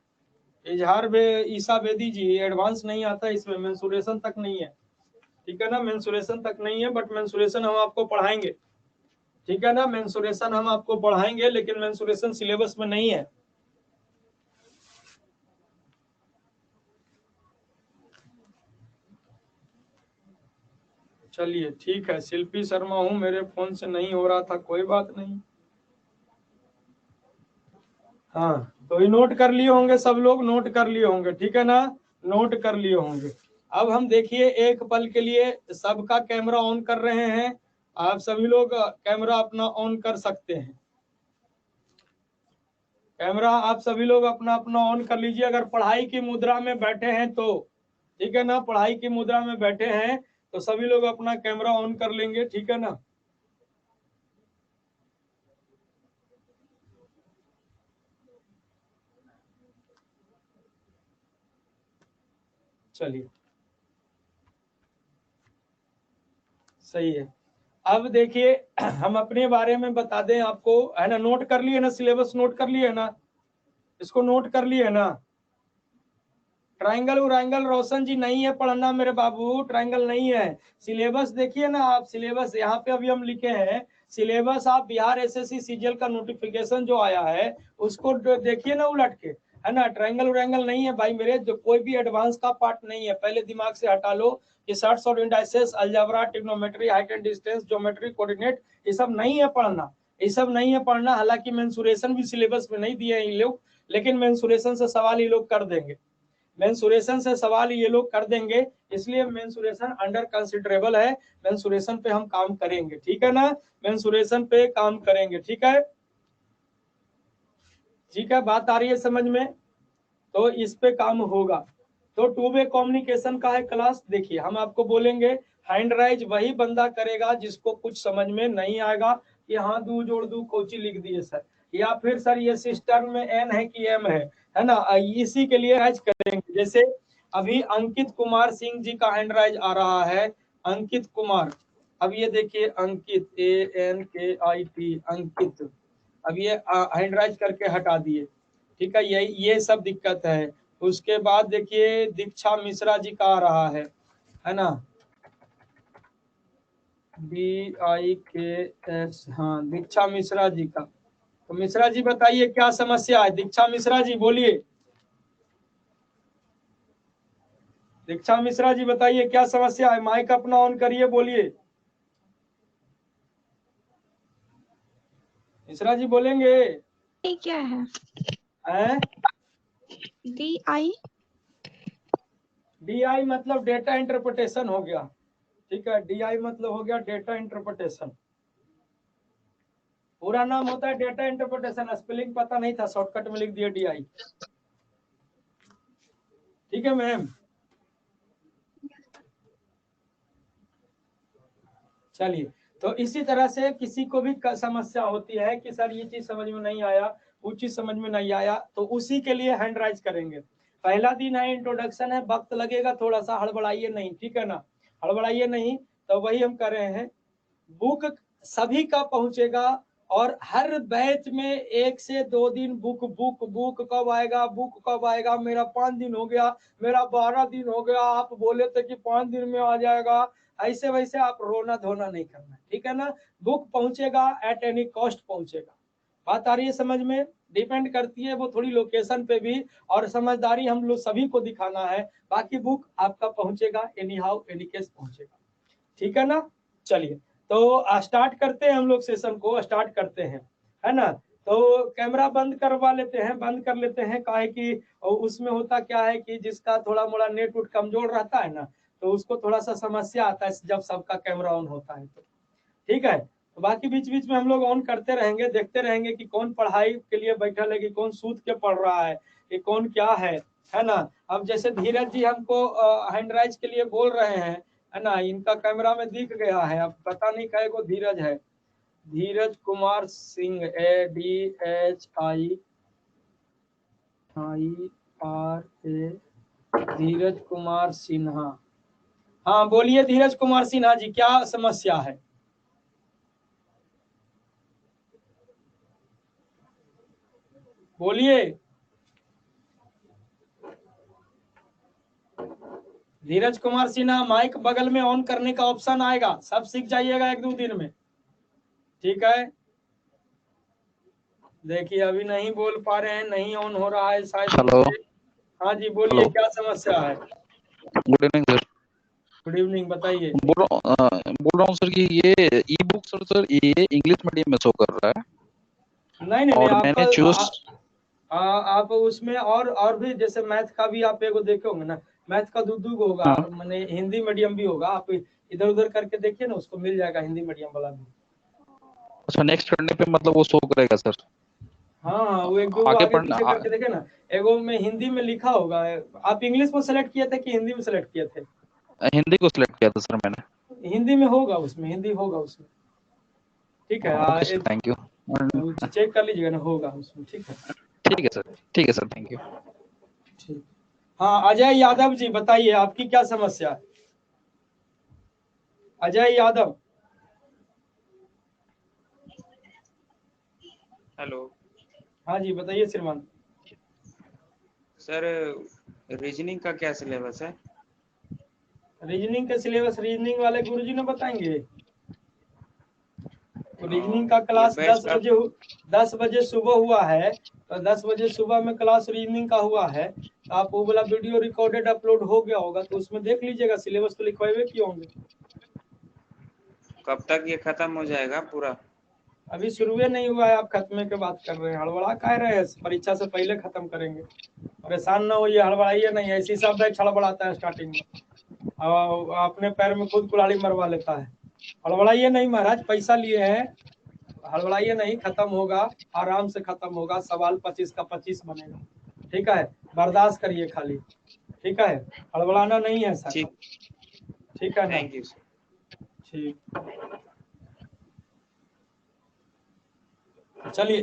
इजहार ईसा बेदी जी एडवांस नहीं आता है, इसमें मेंसुरेशन तक नहीं है, ठीक है ना, मेंसुरेशन तक नहीं है, बट मेंसुरेशन हम आपको पढ़ाएंगे, ठीक है ना, मेंसुरेशन हम आपको पढ़ाएंगे, लेकिन मेंसुरेशन सिलेबस में नहीं है। चलिए ठीक है, शिल्पी शर्मा हूँ, मेरे फोन से नहीं हो रहा था, कोई बात नहीं। हाँ, तो ये नोट कर लिए होंगे, सब लोग नोट कर लिए होंगे, ठीक है ना, नोट कर लिए होंगे। अब हम देखिए एक पल के लिए सबका कैमरा ऑन कर रहे हैं, आप सभी लोग कैमरा अपना ऑन कर सकते हैं। कैमरा आप सभी लोग अपना अपना ऑन कर लीजिए। अगर पढ़ाई की मुद्रा में बैठे हैं तो ठीक है ना, पढ़ाई की मुद्रा में बैठे हैं तो सभी लोग अपना कैमरा ऑन कर लेंगे, ठीक है ना। चलिए सही है। अब देखिए हम अपने बारे में बता दें आपको, है ना। नोट कर लिए ना, सिलेबस नोट कर लिए ना, इसको नोट कर लिए ना। ट्रायंगल उरायंगल रोशन जी नहीं है पढ़ना मेरे बाबू, ट्रायंगल नहीं है। सिलेबस देखिए ना आप, सिलेबस यहाँ पे अभी हम लिखे हैं सिलेबस। आप बिहार एसएससी सीजीएल का नोटिफिकेशन जो आया है उसको देखिए ना उलट के, है ना। ट्रायंगल उरायंगल नहीं है भाई मेरे, जो कोई भी एडवांस का पार्ट नहीं है, पहले दिमाग से हटा लो कि सर्ट्स और indices, algebra, trigonometry, height and distance, geometry, coordinate, ये सब नहीं है पढ़ना, ये सब नहीं है पढ़ना। हालांकि मेंसुरेशन भी सिलेबस में नहीं दिए हैं ये लोग, लेकिन मेंसुरेशन से सवाल ये लोग कर देंगे, मेंसुरेशन से सवाल ये लोग कर देंगे, इसलिए मेंसुरेशन अंडर कंसिडरेबल है। मेंसुरेशन पे हम काम करेंगे, ठीक है ना, मेंसुरेशन पे काम करेंगे, ठीक है। ठीक है, बात आ रही है समझ में, तो इस पे काम होगा। तो टू वे कम्युनिकेशन का है क्लास। देखिए हम आपको बोलेंगे हैंड राइज वही बंदा करेगा जिसको कुछ समझ में नहीं आएगा कि हाँ दू जोड़ दू कोची लिख दिए सर, या फिर सर ये सिस्टम में एन है कि एम है ना, इसी के लिए राइज करेंगे। जैसे अभी अंकित कुमार सिंह जी का हैंड राइज आ रहा है, अंकित कुमार। अब ये देखिए अंकित, ANKIT, अंकित। अब ये हैंड राइज करके हटा दिए, ठीक है, ये सब दिक्कत है। उसके बाद देखिए दीक्षा मिश्रा जी का आ रहा है ना, BIKS, हाँ दीक्षा मिश्रा जी का। तो मिश्रा जी बताइए क्या समस्या है, दीक्षा मिश्रा जी बोलिए, दीक्षा मिश्रा जी बताइए क्या समस्या है, माइक अपना ऑन करिए, बोलिए मिश्रा जी बोलेंगे। क्या है DI मतलब डेटा इंटरप्रिटेशन हो गया, ठीक है। DI मतलब हो गया डेटा इंटरप्रिटेशन, पूरा नाम होता है डेटा इंटरप्रिटेशन, स्पेलिंग पता नहीं था, शॉर्टकट में लिख दिया DI, ठीक है मैम। चलिए, तो इसी तरह से किसी को भी समस्या होती है कि सर ये चीज समझ में नहीं आया, वो चीज समझ में नहीं आया, तो उसी के लिए हैंड राइज करेंगे। पहला दिन है, इंट्रोडक्शन है, वक्त लगेगा थोड़ा सा, हड़बड़ाइए नहीं, ठीक है ना, हड़बड़ाइए नहीं। तो वही हम कर रहे हैं, बुक सभी का पहुंचेगा, और हर बैच में 1 से 2 दिन बुक बुक बुक कब आएगा, बुक कब आएगा, मेरा 5 दिन हो गया, मेरा 12 दिन हो गया, आप बोले थे कि 5 दिन में आ जाएगा, ऐसे वैसे आप रोना धोना नहीं करना, ठीक है ना। बुक पहुंचेगा, एट एनी कॉस्ट पहुंचेगा। बात आ रही है समझ में, डिपेंड करती है वो थोड़ी लोकेशन पे भी, और समझदारी हम लोग सभी को दिखाना है। बाकी बुक आपका पहुंचेगा, एनी हाउ एनी केस पहुंचेगा, ठीक है ना। चलिए, तो स्टार्ट करते हैं, हम लोग सेशन को स्टार्ट करते हैं, है ना। तो कैमरा बंद करवा लेते हैं, बंद कर लेते हैं, काहे कि उसमें होता क्या है कि जिसका थोड़ा मोड़ा नेट उट कमजोर रहता है ना, तो उसको थोड़ा सा समस्या आता है जब सबका कैमरा ऑन होता है, तो ठीक है। तो बाकी बीच बीच में हम लोग ऑन करते रहेंगे, देखते रहेंगे कि कौन पढ़ाई के लिए बैठा है, कि कौन सूत के पढ़ रहा है, कि कौन क्या है ना। अब जैसे धीरज जी हमको हैंड राइज के लिए बोल रहे हैं, है ना, इनका कैमरा में दिख गया है, अब पता नहीं कई गो धीरज है। धीरज कुमार सिंह, ADHIRA, धीरज कुमार सिन्हा। हाँ बोलिए धीरज कुमार सिन्हा जी, क्या समस्या है, बोलिए। धीरज कुमार सिन्हा, माइक बगल में ऑन करने का ऑप्शन आएगा, सब सीख जाइएगा 1-2 दिन में, ठीक है। देखिए अभी नहीं बोल पा रहे हैं, नहीं ऑन हो रहा है शायद। हेलो, हाँ जी बोलिए, क्या समस्या है। Good evening sir. Good evening, बताइए। बोल रहा हूँ सर कि ये ई बुक सर ये इंग्लिश मीडियम में शो कर रहा है। नहीं और मैंने चूज आप उसमें और भी, जैसे मैथ का भी आप एगो देखे होंगे ना, मैथ का दो होगा, हाँ। मैंने हिंदी मीडियम भी होगा, आप इधर उधर करके देखिए ना, उसको मिल जाएगा हिंदी मीडियम वाला भी। अच्छा, नेक्स्ट करने पे मतलब वो शो करेगा सर? हाँ वो एक दो आगे आगे पढ़ना पीछे करके देखे ना, एगो में हिंदी में लिखा होगा। आप इंग्लिश में सेलेक्ट किए थे कि हिंदी में सेलेक्ट किए थे? हिंदी को सिलेक्ट किया था सर मैंने। हिंदी में होगा, उसमें हिंदी होगा उसमें। ठीक है, ओके सर, थैंक यू। चेक कर लीजिएगा ना, होगा उसमें। ठीक है, ठीक है सर, ठीक है सर, थैंक यू। ठीक। हाँ अजय यादव जी बताइए, आपकी क्या समस्या है? अजय यादव। हेलो हाँ जी बताइए श्रीमान। सर, रीजनिंग का क्या सिलेबस है? रीजनिंग का सिलेबस रीजनिंग वाले गुरुजी ने बताएंगे। तो रीजनिंग का ये क्लास बैच का 10 बजे सुबह हुआ है। तो 10 बजे सुबह में क्लास रीजनिंग का हुआ है, तो आप वो वाला वीडियो रिकॉर्डेड अपलोड हो गया होगा, तो उसमें देख लीजिएगा। सिलेबस तो लिखवाए किए होंगे। कब तक ये खत्म हो जाएगा पूरा? अभी शुरुए नहीं हुआ है, आप खत्मे की बात कर रहे हैं। हड़बड़ा कह रहे हैं, परीक्षा से पहले खत्म करेंगे। परेशान ना होइए, हड़बड़ाइए नहीं। ऐसी सब बैच हड़बड़ाता है स्टार्टिंग में, और अपने पैर में खुद कुल्हाड़ी मरवा लेता है। हड़बड़ाइए नहीं महाराज, पैसा लिए हैं, हड़बड़ाइए नहीं। खत्म होगा, आराम से खत्म होगा। सवाल 25 का 25 बनेगा। ठीक है, बर्दाश्त करिए खाली। ठीक है, हड़बड़ाना नहीं है सर। ठीक, ठीक है ना? Thank you sir. ठीक, चलिए।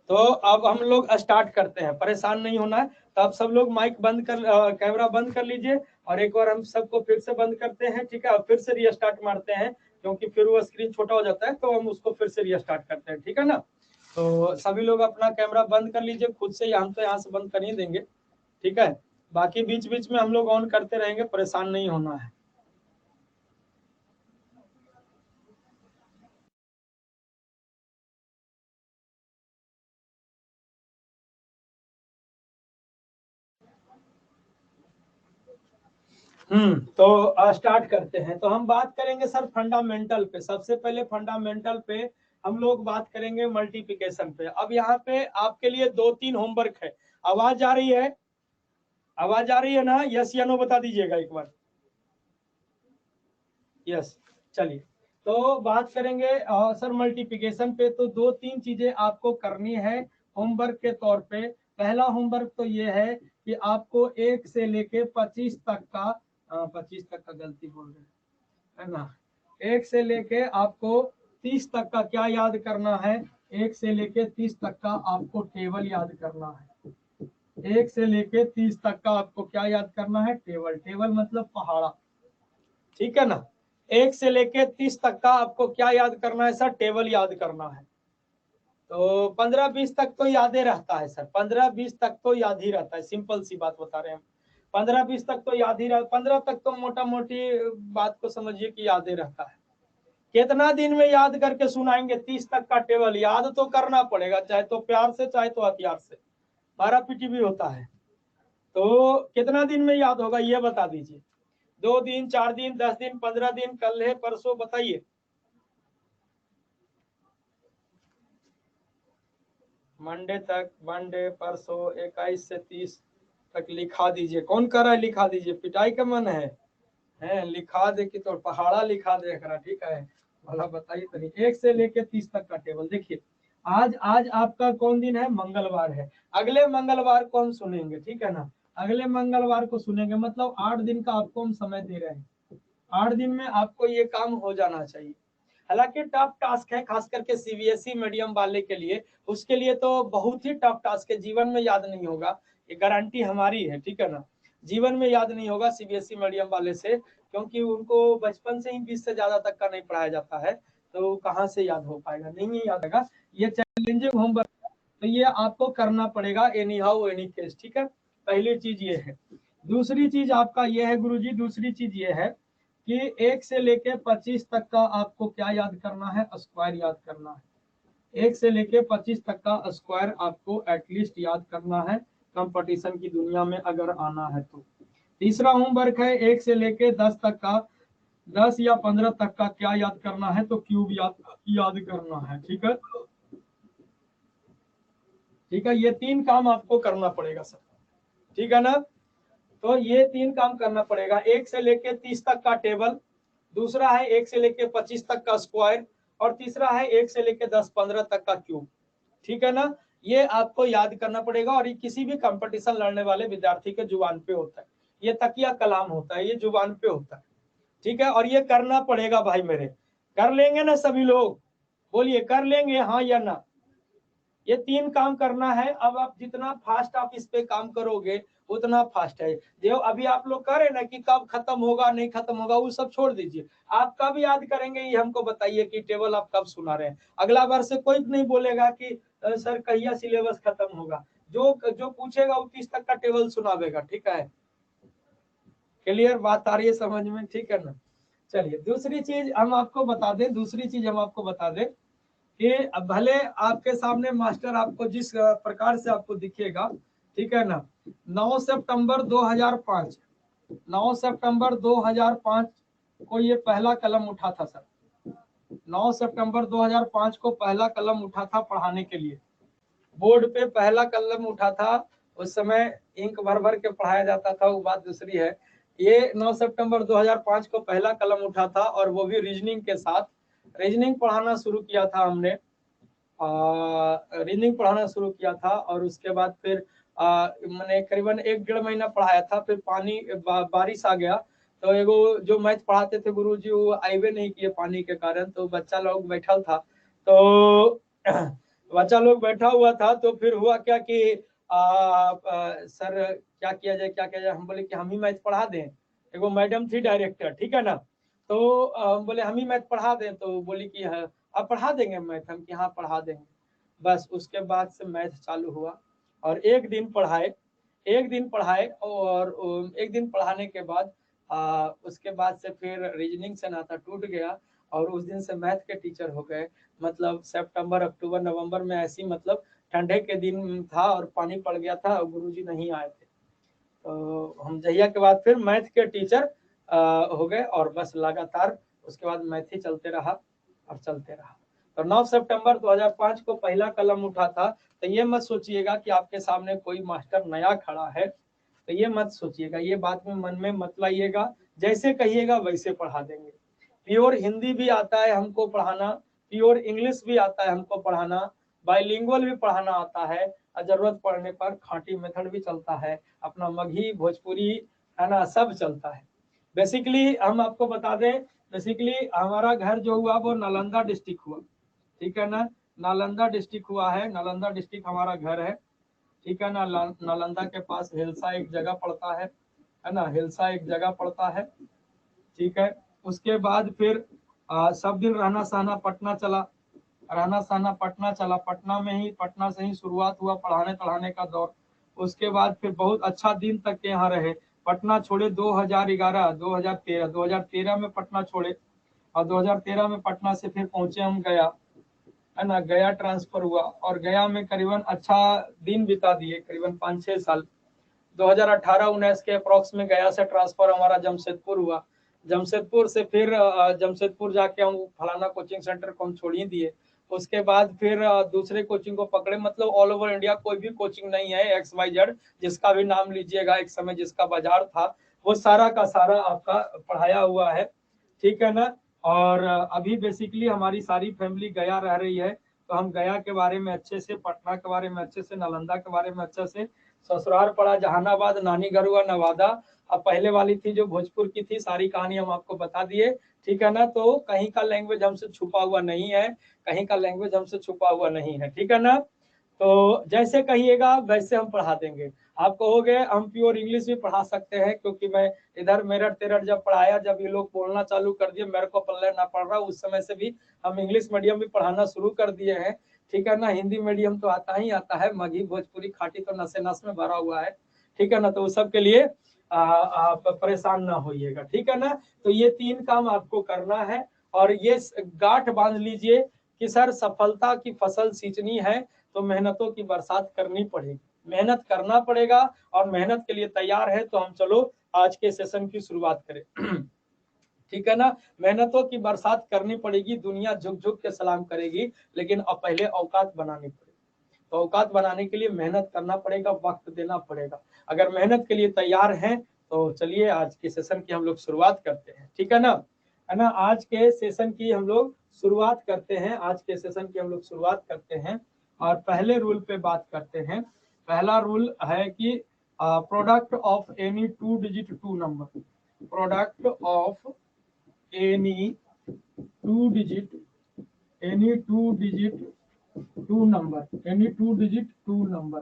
तो अब हम लोग स्टार्ट करते हैं, परेशान नहीं होना है। तो आप सब लोग माइक बंद कर, कैमरा बंद कर लीजिए। और एक बार हम सबको फिर से बंद करते हैं। ठीक है, और फिर से रीस्टार्ट मारते हैं, क्योंकि फिर वो स्क्रीन छोटा हो जाता है, तो हम उसको फिर से रीस्टार्ट करते हैं। ठीक है ना? तो सभी लोग अपना कैमरा बंद कर लीजिए खुद से, हम तो यहाँ से बंद कर ही देंगे। ठीक है, बाकी बीच बीच में हम लोग ऑन करते रहेंगे, परेशान नहीं होना है। तो स्टार्ट करते हैं। तो हम बात करेंगे सर फंडामेंटल पे। सबसे पहले फंडामेंटल पे हम लोग बात करेंगे मल्टीप्लिकेशन पे। अब यहाँ पे आपके लिए 2-3 होमवर्क है। आवाज आ रही है? आवाज आ रही है ना? यस या नो बता दीजिएगा एक बार। यस, चलिए। तो बात करेंगे सर मल्टीप्लिकेशन पे। तो 2-3 चीजें आपको करनी है होमवर्क के तौर पे। पहला होमवर्क तो ये है कि आपको 1 से लेके 25 तक का, 25 तक का गलती बोल रहे है ना, 1 से लेके आपको 30 तक का क्या याद करना है? 1 से लेके 30 तक का आपको टेबल याद करना है। 1 से लेके 30 तक का आपको क्या याद करना है? टेबल। टेबल मतलब पहाड़ा। ठीक है ना? 1 से लेके 30 तक का आपको क्या याद करना है सर? टेबल याद करना है। तो 15-20 तक तो याद ही रहता है सर, 15-20 तक तो याद ही रहता है। सिंपल सी बात बता रहे हैं हम, 15-20 तक तो याद ही रहता। 15 तक तो मोटा मोटी बात को समझिए कि याद ही रहता है। कितना दिन में याद करके सुनाएंगे 30 तक का टेबल? याद तो करना पड़ेगा, चाहे तो प्यार से चाहे तो हथियार से। मारा पीटी भी होता है। तो कितना दिन में याद होगा ये बता दीजिए। 2 दिन, 4 दिन, 10 दिन, 15 दिन, कल है परसों, बताइए। मंडे तक, मंडे परसों 21 से 30 तक लिखा दीजिए। कौन कर रहा है? लिखा दीजिए, पिटाई का मन है लिखा दे कि तो पहाड़ा लिखा दे करा। ठीक है, भला बताइए तो नहीं। 1 से लेके 30 तक का टेबल। देखिए, आज आज आपका कौन दिन है? मंगलवार है। अगले मंगलवार को हम सुनेंगे। ठीक है ना? अगले मंगलवार को सुनेंगे, मतलब 8 दिन का आपको हम समय दे रहे हैं। 8 दिन में आपको ये काम हो जाना चाहिए। हालांकि टफ टास्क है, खास करके सीबीएसई मीडियम वाले के लिए। उसके लिए तो बहुत ही टफ टास्क है, जीवन में याद नहीं होगा, ये गारंटी हमारी है। ठीक है ना? जीवन में याद नहीं होगा सीबीएसई मीडियम वाले से, क्योंकि उनको बचपन से ही 20 से ज्यादा तक का नहीं पढ़ाया जाता है। तो कहाँ से याद हो पाएगा? नहीं याद आएगा। ये चैलेंजिंग होमवर्क, तो ये आपको करना पड़ेगा एनी हाउ एनी केस। ठीक है, पहली चीज ये है। दूसरी चीज आपका ये है गुरुजी, दूसरी चीज ये है कि 1 से लेके 25 तक का आपको क्या याद करना है? स्क्वायर याद करना है। 1 से लेके 25 तक का स्क्वायर आपको एटलीस्ट याद करना है, कंपटीशन की दुनिया में अगर आना है तो। तीसरा होमवर्क है 1 से लेके 10 तक का, 10 या 15 तक का क्या याद करना है? तो क्यूब याद करना है। ठीक है, ठीक है, ये 3 काम आपको करना पड़ेगा सर। ठीक है ना? तो ये 3 काम करना पड़ेगा। 1 से लेके 30 तक का टेबल, दूसरा है 1 से लेके 25 तक का स्क्वायर, और तीसरा है 1 से लेके 10-15 तक का क्यूब। ठीक है ना, ये आपको याद करना पड़ेगा, और ये किसी भी कंपटीशन लड़ने वाले विद्यार्थी के जुबान पे होता है। ये तकिया कलाम होता है, ये जुबान पे होता है। ठीक है, और ये करना पड़ेगा भाई मेरे। कर लेंगे ना सभी लोग? बोलिए, कर लेंगे हाँ या ना? ये 3 काम करना है। अब आप जितना फास्ट आप इस पे काम करोगे उतना फास्ट है। जो अभी आप लोग कर रहे ना कि कब खत्म होगा नहीं खत्म होगा, वो सब छोड़ दीजिए। आप कब याद करेंगे ये हमको बताइए कि टेबल आप कब सुना रहे हैं। अगला बार से कोई नहीं बोलेगा कि सर कहिया सिलेबस खत्म होगा। जो पूछेगा वो 30 तक का टेबल सुनावेगा। ठीक है, क्लियर बात आ रही है समझ में? ठीक है ना। चलिए दूसरी चीज हम आपको बता दें कि भले आपके सामने मास्टर आपको जिस प्रकार से आपको दिखेगा, ठीक है ना। 9 सितंबर 2005 को ये पहला कलम उठा था सर। 9 सितंबर 2005 को पहला कलम उठा था पढ़ाने के लिए। बोर्ड पे पहला कलम उठा था। उस समय इंक भर भर के पढ़ाया जाता था, वो बात दूसरी है। ये 9 सितंबर 2005 को पहला कलम उठा था, और वो भी रीजनिंग के साथ। रीजनिंग पढ़ाना शुरू किया था हमने, रीजनिंग पढ़ाना शुरू किया था। और उसके बाद फिर मैंने करीबन 1-1.5 महीना पढ़ाया था। फिर बारिश आ गया, तो एगो जो मैथ पढ़ाते थे गुरुजी वो आइवे नहीं किए पानी के कारण। तो बच्चा लोग बैठा था, तो बच्चा लोग बैठा हुआ था। तो फिर हुआ क्या कि सर क्या किया जाए। हम बोले कि हम ही मैथ पढ़ा दें। एगो मैडम थी डायरेक्टर, ठीक है ना। तो हम बोले हम ही मैथ पढ़ा दें। तो बोली कि आप पढ़ा देंगे मैथ? हम कि हाँ पढ़ा देंगे। बस उसके बाद से मैथ चालू हुआ, और एक दिन पढ़ाए, और एक दिन पढ़ाने के बाद उसके बाद से फिर रीजनिंग से नाता टूट गया, और उस दिन से मैथ के टीचर हो गए। मतलब सितंबर, अक्टूबर, नवंबर में ऐसी, मतलब ठंडे के दिन था और पानी पड़ गया था, गुरुजी नहीं आए थे। तो हम जहिया के बाद फिर मैथ के टीचर हो गए, और बस लगातार उसके बाद मैथ ही चलते रहा और चलते रहा। तो 9 सितंबर 2005 को पहला कलम उठा था। तो ये मत सोचिएगा कि आपके सामने कोई मास्टर नया खड़ा है, तो ये मत सोचिएगा, ये बात में मन में मत लाइएगा। जैसे कहिएगा वैसे पढ़ा देंगे। प्योर हिंदी भी आता है हमको पढ़ाना, प्योर इंग्लिश भी आता है हमको पढ़ाना, बाइलिंगुअल भी पढ़ाना आता है, और जरूरत पड़ने पर खाटी मेथड भी चलता है, अपना मगही भोजपुरी है ना, सब चलता है। बेसिकली हम आपको बता दें, बेसिकली हमारा घर जो हुआ वो नालंदा डिस्ट्रिक्ट हुआ। ठीक है ना, नालंदा डिस्ट्रिक्ट हुआ है, नालंदा डिस्ट्रिक्ट हमारा घर है। ठीक है ना, नालंदा के पास हिलसा एक जगह पड़ता है ना, हिलसा एक जगह पड़ता है। ठीक है, उसके बाद फिर सब दिन रहना सहना पटना चला, पटना में ही, पटना से ही शुरुआत हुआ पढ़ाने तढ़ाने का दौर। उसके बाद फिर बहुत अच्छा दिन तक के यहाँ रहे। पटना छोड़े 2011, 2013 में पटना छोड़े, और 2013 में पटना से फिर पहुंचे हम गया, है ना। गया ट्रांसफर हुआ, और गया में करीबन अच्छा दिन बिता दिए, करीबन 5-6 साल। 2018-19 के अप्रोक्स में गया से ट्रांसफर हमारा जमशेदपुर हुआ। जमशेदपुर से फिर जमशेदपुर जाके हम फलाना कोचिंग सेंटर को हम छोड़ ही दिए। उसके बाद फिर दूसरे कोचिंग को पकड़े। मतलब ऑल ओवर इंडिया कोई भी कोचिंग नहीं है, XYZ जिसका भी नाम लीजिएगा, एक समय जिसका बाजार था, वो सारा का सारा आपका पढ़ाया हुआ है। ठीक है ना। और अभी बेसिकली हमारी सारी फैमिली गया रह रही है, तो हम गया के बारे में अच्छे से, पटना के बारे में अच्छे से, नालंदा के बारे में अच्छे से। ससुराल पड़ा जहानाबाद, नानी घर हुआ नवादा। अब पहले वाली थी जो भोजपुर की थी, सारी कहानी हम आपको बता दिए। ठीक है ना, तो कहीं का लैंग्वेज हमसे छुपा हुआ नहीं है, कहीं का लैंग्वेज हमसे छुपा हुआ नहीं है। ठीक है ना, तो जैसे कहिएगा वैसे हम पढ़ा देंगे। आप कहोगे हम प्योर इंग्लिश भी पढ़ा सकते हैं, क्योंकि मैं इधर मेरठ तेरठ जब पढ़ाया, जब ये लोग बोलना चालू कर दिए, मेरे को पल्ले ना पड़ रहा, उस समय से भी हम इंग्लिश मीडियम भी पढ़ाना शुरू कर दिए हैं। ठीक है ना, हिंदी मीडियम तो आता ही आता है, मगही भोजपुरी खाटी तो नसे नस में भरा हुआ है। ठीक है ना, तो उस सब के लिए आप परेशान ना होइएगा। ठीक है ना, तो ये 3 काम आपको करना है, और ये गांठ बांध लीजिए कि सर सफलता की फसल सींचनी है तो मेहनतों की बरसात करनी पड़ेगी, मेहनत करना पड़ेगा, और मेहनत के लिए तैयार है तो हम चलो आज के सेशन की शुरुआत करें। ठीक है ना, मेहनतों की बरसात करनी पड़ेगी, दुनिया झुक झुक के सलाम करेगी, लेकिन अब पहले औकात बनानी पड़ेगी। तो औकात बनाने के लिए मेहनत करना पड़ेगा, वक्त देना पड़ेगा। अगर मेहनत के लिए तैयार हैं तो चलिए आज के सेशन की हम लोग शुरुआत करते हैं। ठीक है ना, है ना। आज के सेशन की हम लोग शुरुआत करते हैं, आज के सेशन की हम लोग शुरुआत करते हैं और पहले रूल पे बात करते हैं। पहला रूल है कि product of any 2 digit 2 number, product of any 2 digit 2 number, any 2 digit 2 number.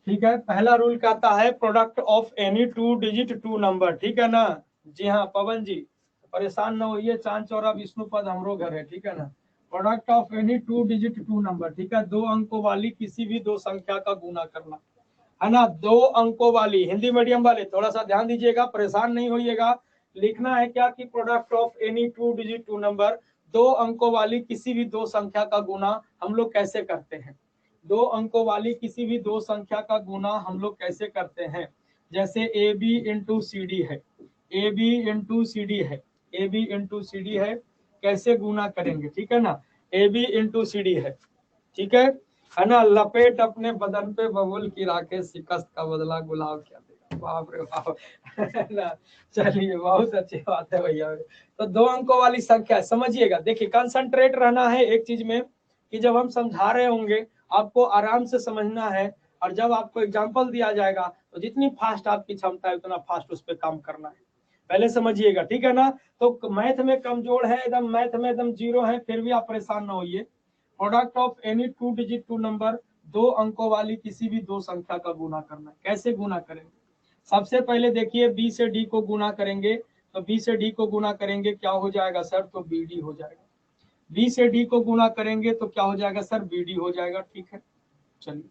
ठीक है, पहला रूल कहता है product of any 2 digit 2 number. ठीक है ना। जी हाँ पवन जी, परेशान न होइए, चांद चौरा विष्णुपद हमरो घर है। ठीक है ना। Product of any 2 digit 2 number. ठीक है, 2 अंकों वाली किसी भी 2 संख्या का गुना करना, है ना। 2 अंकों वाली, हिंदी मीडियम वाले थोड़ा सा ध्यान दीजिएगा, परेशान नहीं होइएगा। लिखना है क्या कि product of any 2 digit 2 number, 2 अंकों वाली किसी भी 2 संख्या का गुना हम लोग कैसे करते हैं। 2 अंकों वाली किसी भी 2 संख्या का गुना हम लोग कैसे करते हैं। जैसे A B into C D है, A B into C D है, A B into C D है, कैसे गुना करेंगे। ठीक है ना, A B into C D है। ठीक है ना। लपेट अपने बदन पे बबूल की राखे, शिकस्त का बदला गुलाब क्या देगा। बाप रे बाप, है ना। चलिए बहुत अच्छी बात है भैया। तो 2 अंकों वाली संख्या समझिएगा। देखिए कंसंट्रेट रहना है एक चीज में कि जब हम समझा रहे होंगे आपको आराम से समझना है, और जब आपको एग्जाम्पल दिया जाएगा तो जितनी फास्ट आपकी क्षमता है उतना फास्ट उस पर काम करना है, पहले समझिएगा। ठीक है ना। तो मैथ में कमजोर है, एकदम मैथ में एकदम 0 है, फिर भी आप परेशान ना होइए। Product of any 2 digit 2 number, 2 अंकों वाली किसी भी 2 संख्या का गुना करना है। कैसे गुना करेंगे। सबसे पहले देखिए बी से डी को गुना करेंगे, तो बी से डी को गुना करेंगे क्या हो जाएगा सर, तो बी डी हो जाएगा। बी से डी को गुना करेंगे तो क्या हो जाएगा सर, बी डी हो जाएगा। ठीक है, चलिए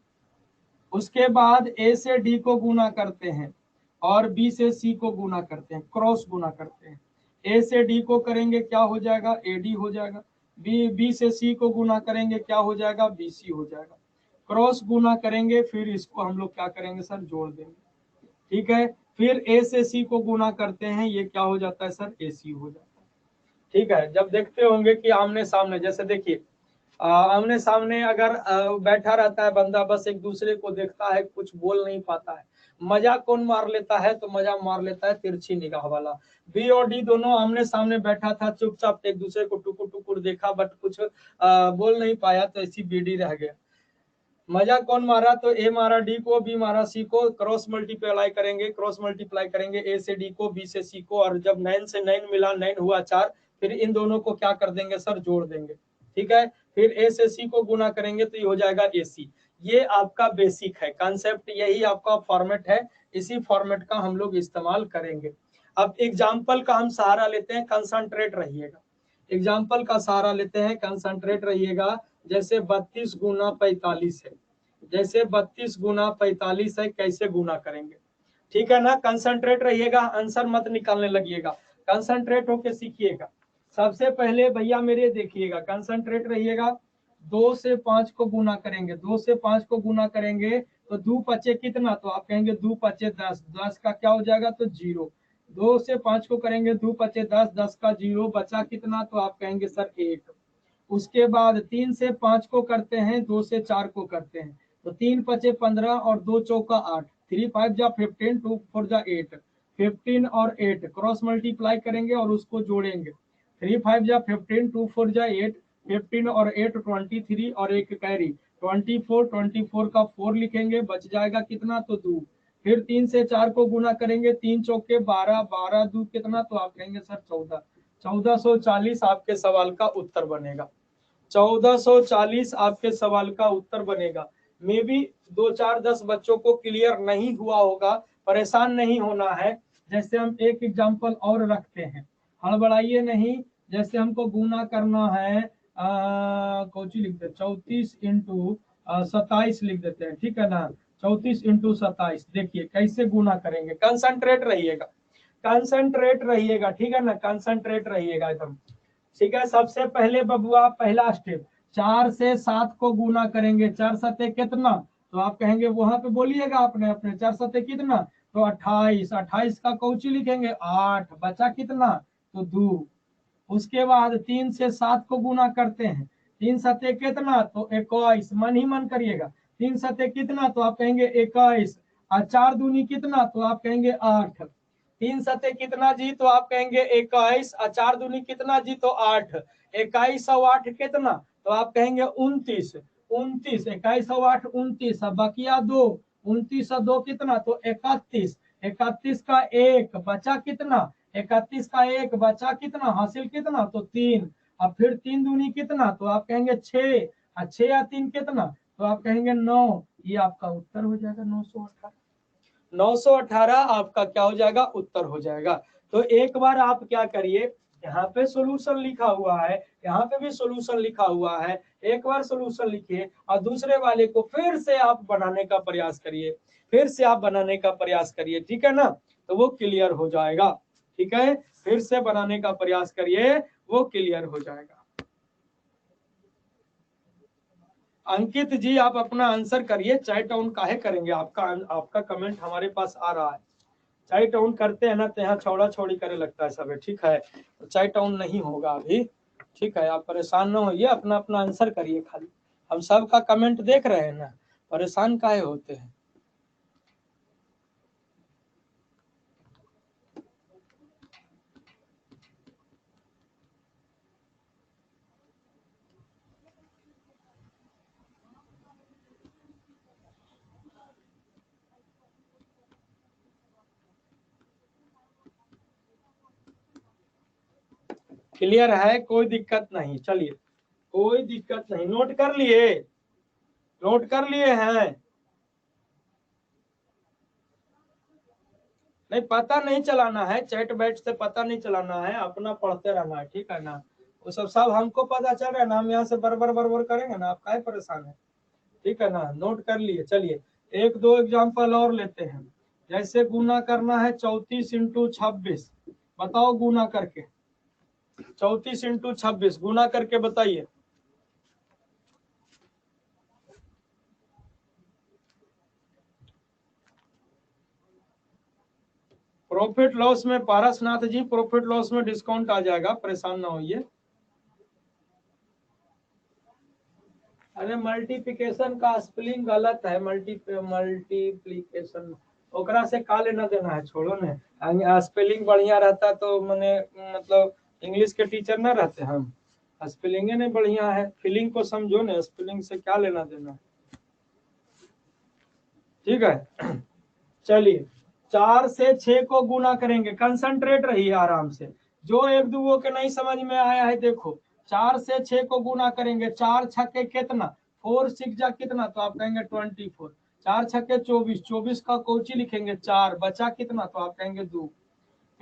उसके बाद ए से डी को गुना करते हैं और बी से सी को गुना करते हैं, क्रॉस गुना करते हैं। ए से डी को करेंगे क्या हो जाएगा, ए डी हो जाएगा। बी से सी को गुना करेंगे क्या हो जाएगा, बी सी हो जाएगा। क्रॉस गुना करेंगे, फिर इसको हम लोग क्या करेंगे सर, जोड़ देंगे। ठीक है, फिर ए से सी को गुना करते हैं, ये क्या हो जाता है सर, ए सी हो जाता है। ठीक है, जब देखते होंगे कि आमने सामने, जैसे देखिए आमने सामने अगर बैठा रहता है बंदा, बस एक दूसरे को देखता है, कुछ बोल नहीं पाता है, मजा कौन मार लेता है, तो मजा मार लेता है तिरछी निगाह वाला। बी और डी दोनों आमने सामने बैठा था, चुपचाप एक दूसरे को टुकुर टुकुर देखा, बट कुछ बोल नहीं पाया, तो ऐसी बी डी रह गया। मजा कौन मारा, तो ए मारा डी को, बी मारा सी को, क्रॉस मल्टीप्लाई करेंगे, क्रॉस मल्टीप्लाई करेंगे ए से डी को, बी से सी को, और जब 9 से 9 मिला, 9 हुआ 4, फिर इन दोनों को क्या कर देंगे सर, जोड़ देंगे। ठीक है, फिर ए से सी को गुना करेंगे तो ये हो जाएगा ए सी। ये आपका बेसिक है कॉन्सेप्ट, यही आपका फॉर्मेट है, इसी फॉर्मेट का हम लोग इस्तेमाल करेंगे। अब एग्जाम्पल का हम सहारा लेते हैं, कंसंट्रेट रहिएगा। एग्जाम्पल का सहारा लेते हैं, कंसंट्रेट रहिएगा। जैसे 32 गुना 45 है, जैसे 32 गुना 45 है, कैसे गुना करेंगे। ठीक है ना, कंसंट्रेट रहिएगा, आंसर मत निकालने लगिएगा, कंसंट्रेट होके सीखिएगा। सबसे पहले भैया मेरे देखिएगा, कंसंट्रेट रहिएगा। 2 से 5 को गुना करेंगे, 2 से 5 को गुना करेंगे तो 2 पचे कितना, तो आप कहेंगे 2 पचे 10, 10 का क्या हो जाएगा, तो 0। 2 से 5 को करेंगे 2 पचे 10, 10 का 0, बचा कितना, तो आप कहेंगे सर 1। उसके बाद 3 से 5 को करते हैं, 2 से 4 को करते हैं, तो 3 पचे 15 और 2 चौका 8, 3 5 जा 15, 2 4 जा 8, 15 और 8 क्रॉस मल्टीप्लाई करेंगे और उसको जोड़ेंगे। 3 5 जा 15, 2 4 जा 8, 15 और 8 23 और एक कैरी 24, 24 का 4 लिखेंगे, बच जाएगा कितना, तो 2। फिर 3 से 4 को गुना करेंगे, 3 चौके 12, 12 2 कितना, तो आप कहेंगे सर 14। 1440 आपके सवाल का उत्तर बनेगा। 1440 आपके सवाल का उत्तर बनेगा। मे बी 2 4 10 बच्चों को क्लियर नहीं हुआ होगा, परेशान नहीं होना है। जैसे हम एक एग्जांपल और रखते हैं, हड़बड़ाइए नहीं। जैसे हमको गुना करना है, कोची लिख देते 34 इंटू 27 लिख देते हैं। ठीक है ना, 34 इंटू 27। देखिए कैसे गुना करेंगे, कंसंट्रेट रहिएगा, कंसंट्रेट रहिएगा। ठीक है ना, कंसंट्रेट रहिएगा एकदम। ठीक है, सबसे पहले बबुआ पहला स्टेप, 4 से 7 को गुना करेंगे, 4 सते कितना, तो आप कहेंगे वहां पे बोलिएगा अपने अपने, 4 सते कितना, तो 28, 28 का कौची लिखेंगे 8, बचा कितना, तो 2। उसके बाद 3 से 7 को गुना करते हैं, 3 सते कितना, तो 21, मन ही मन करिएगा, 3 सते कितना, तो आप कहेंगे 21, और 4 दूनी कितना, तो आप कहेंगे 8। 3 सते कितना जी, तो आप कहेंगे 21, और 4 दूनी कितना जी, तो 8, 21 और 8 कितना, तो आप कहेंगे 29, 29, 21 और 8 29, अब बकिया 2, 29 और 2 कितना, तो 31, 31 का 1 बचा कितना, 31 का 1 बचा कितना, हासिल कितना, तो 3, अब फिर 3 दूनी कितना, तो आप कहेंगे 6, और 6 या 3 कितना, तो आप कहेंगे 9, ये आपका उत्तर हो जाएगा 918। 918 आपका क्या हो जाएगा, उत्तर हो जाएगा। तो एक बार आप क्या करिए, यहाँ पे सॉल्यूशन लिखा हुआ है, यहाँ पे भी सॉल्यूशन लिखा हुआ है, एक बार सॉल्यूशन लिखिए और दूसरे वाले को फिर से आप बनाने का प्रयास करिए, फिर से आप बनाने का प्रयास करिए, ठीक है ना, तो वो क्लियर हो जाएगा। ठीक है, फिर से बनाने का प्रयास करिए, वो क्लियर हो जाएगा। अंकित जी आप अपना आंसर करिए, चैट ऑन काहे करेंगे, आपका कमेंट हमारे पास आ रहा है, चैट ऑन करते हैं ना तो यहाँ छौड़ा छौड़ी करे लगता है सब, ठीक है, तो चैट ऑन नहीं होगा अभी, ठीक है, आप परेशान ना होइए, अपना अपना आंसर करिए, खाली हम सब का कमेंट देख रहे हैं ना, परेशान काहे होते हैं। क्लियर है, कोई दिक्कत नहीं, चलिए कोई दिक्कत नहीं, नोट कर लिए, नोट कर लिए हैं, नहीं पता नहीं चलाना है, चैट बैट से पता नहीं चलाना है, अपना पढ़ते रहना है, ठीक है ना, वो सब हमको पता चल रहा है ना, हम यहाँ से बरबर बरबर करेंगे ना, आप काहे परेशान है, ठीक है ना, नोट कर लिए। चलिए एक दो एग्जांपल और लेते हैं, जैसे गुना करना है 34 इंटू 26, बताओ गुना करके, 34 इंटू 26 गुना करके बताइए। प्रॉफिट लॉस में पारसनाथ जी, प्रॉफिट लॉस में डिस्काउंट आ जाएगा, परेशान ना होइए। अरे मल्टीप्लिकेशन का स्पेलिंग गलत है, मल्टीप्लिकेशन ओकरा से का लेना देना है, छोड़ो ना, स्पेलिंग बढ़िया रहता तो मैंने मतलब इंग्लिश के टीचर ना रहते हम, स्पेलिंग नहीं बढ़िया है, फीलिंग को समझो ना, स्पेलिंग से क्या लेना देना है, ठीक है। चलिए 4 से 6 को गुना करेंगे, कंसंट्रेट रहिए आराम से, जो एक दूगो के नहीं समझ में आया है देखो, 4 से 6 को गुना करेंगे, 4 छक्के कितना, 4 6 जा कितना, तो आप कहेंगे 24, 4 छक्के 24, 24 का कोची लिखेंगे 4, बचा कितना, तो आप कहेंगे 2,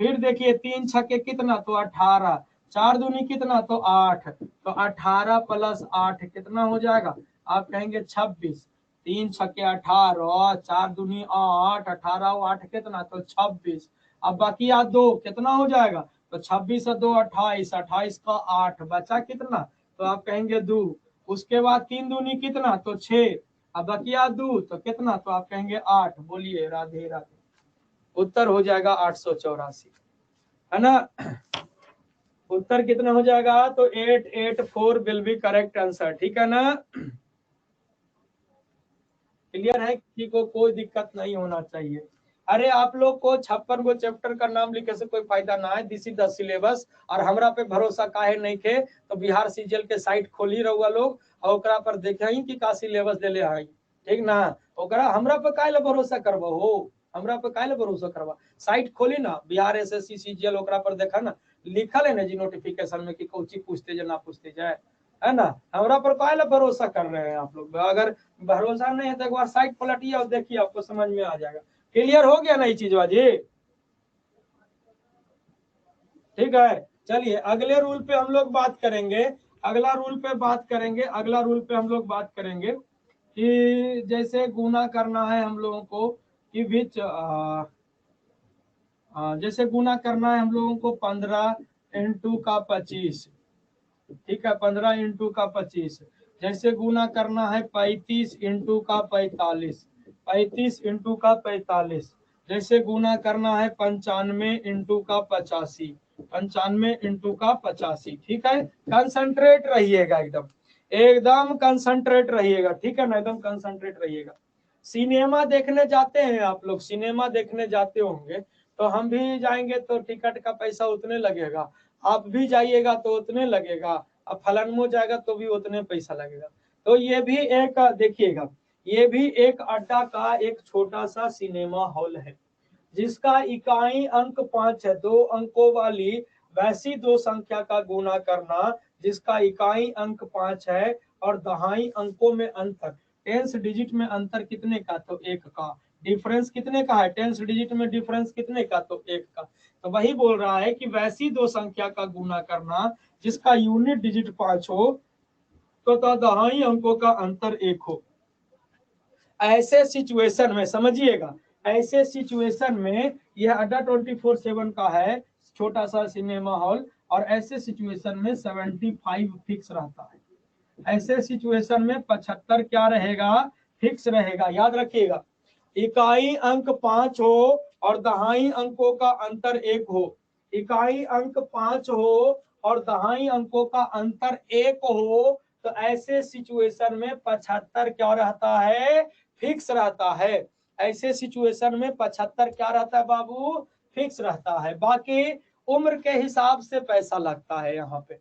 फिर देखिए 3 छक्के कितना, तो 18, 4 दूनी कितना, तो 8, तो 18 प्लस 8 कितना हो जाएगा, आप कहेंगे 26, 3 छक्के 18, 4 दूनी 8, 18 8 कितना, तो 26, अब बाकी याद 2 कितना हो जाएगा, तो 26 और 2 28, 28 का 8 बचा कितना, तो आप कहेंगे 2, उसके बाद 3 दूनी कितना, तो 6, अब बकिया 2 तो कितना, तो आप कहेंगे 8, बोलिए राधे राधे, उत्तर हो जाएगा 884, है ना, उत्तर कितना हो जाएगा, तो 884 विल बी करेक्ट आंसर, ठीक है ना, क्लियर है, किसी को कोई दिक्कत नहीं होना चाहिए। अरे आप लोग को 56 गो चैप्टर का नाम लिखे से कोई फायदा ना है, दिस इज द सिलेबस, और हमरा पे भरोसा काहे नहीं थे, तो बिहार सीजीएल के साइट खोली रहुआ लोग और ओकरा पर देखे कि का सिलेबस देले है, ठीक ना, ओकरा हमरा पे काहे भरोसा करबो हो, हमरा पे काहे भरोसा करबा, साइट खोली ना बिहार एसएससी सीजीएल, ओकरा पर देखा ना, लिखल है ना जी नोटिफिकेशन में कि कौची पूछते जाए ना पूछते जाए, है ना, हमरा पर काहे भरोसा कर रहे हैं आप लोग, अगर भरोसा नहीं है तो एक बार साइट पलटिए और देखिए, आपको समझ में आ जाएगा, क्लियर हो गया नई चीज बाजी, ठीक है। चलिए अगले रूल पे हम लोग बात करेंगे, अगला रूल पे बात करेंगे, अगला रूल पे हम लोग बात करेंगे कि जैसे गुना करना है हम लोगों को कि विच जैसे गुना करना है हम लोगों को 15 इंटू का 25, ठीक है, 15 इंटू का 25, जैसे गुना करना है 35 इंटू का 45, 35 इंटू का 45, जैसे गुना करना है 95 इंटू का 85, 95 इंटू का 85, ठीक है, कंसंट्रेट रहिएगा, एकदम एकदम कंसंट्रेट रहिएगा, ठीक है ना, एकदम कंसंट्रेट रहिएगा। सिनेमा देखने जाते हैं आप लोग, सिनेमा देखने जाते होंगे तो हम भी जाएंगे तो टिकट का पैसा उतने लगेगा, आप भी जाइएगा तो उतने लगेगा, अब फलानमो जाएगा तो भी उतने पैसा लगेगा। तो ये भी एक देखिएगा, ये भी एक अड्डा का एक छोटा सा सिनेमा हॉल है जिसका इकाई अंक 5 है। 2 अंकों वाली वैसी दो संख्या का गुना करना जिसका इकाई अंक 5 है और दहाई अंकों में अंतर, टेंस डिजिट में अंतर कितने का, तो 1 का। डिफरेंस कितने का है, टेंस डिजिट में डिफरेंस कितने का, तो 1 का। तो वही बोल रहा है कि वैसी दो संख्या का गुना करना जिसका यूनिट डिजिट 5 हो तो दहाई अंकों का अंतर 1 हो। ऐसे सिचुएशन में समझिएगा, ऐसे सिचुएशन में यह अड्डा 24/7 का है छोटा सा सिनेमा हॉल, और ऐसे सिचुएशन में 75 फिक्स रहता है। ऐसे सिचुएशन में 75 क्या रहेगा, फिक्स रहेगा। याद रखिएगा, इकाई अंक 5 हो और दहाई अंकों का अंतर 1 हो, इकाई अंक 5 हो और दहाई अंकों का अंतर 1 हो, तो ऐसे सिचुएशन में 75 क्या रहता है, फिक्स रहता है। ऐसे सिचुएशन में 75 क्या रहता है बाबू, फिक्स रहता है। बाकी उम्र के हिसाब से पैसा लगता है, यहाँ पे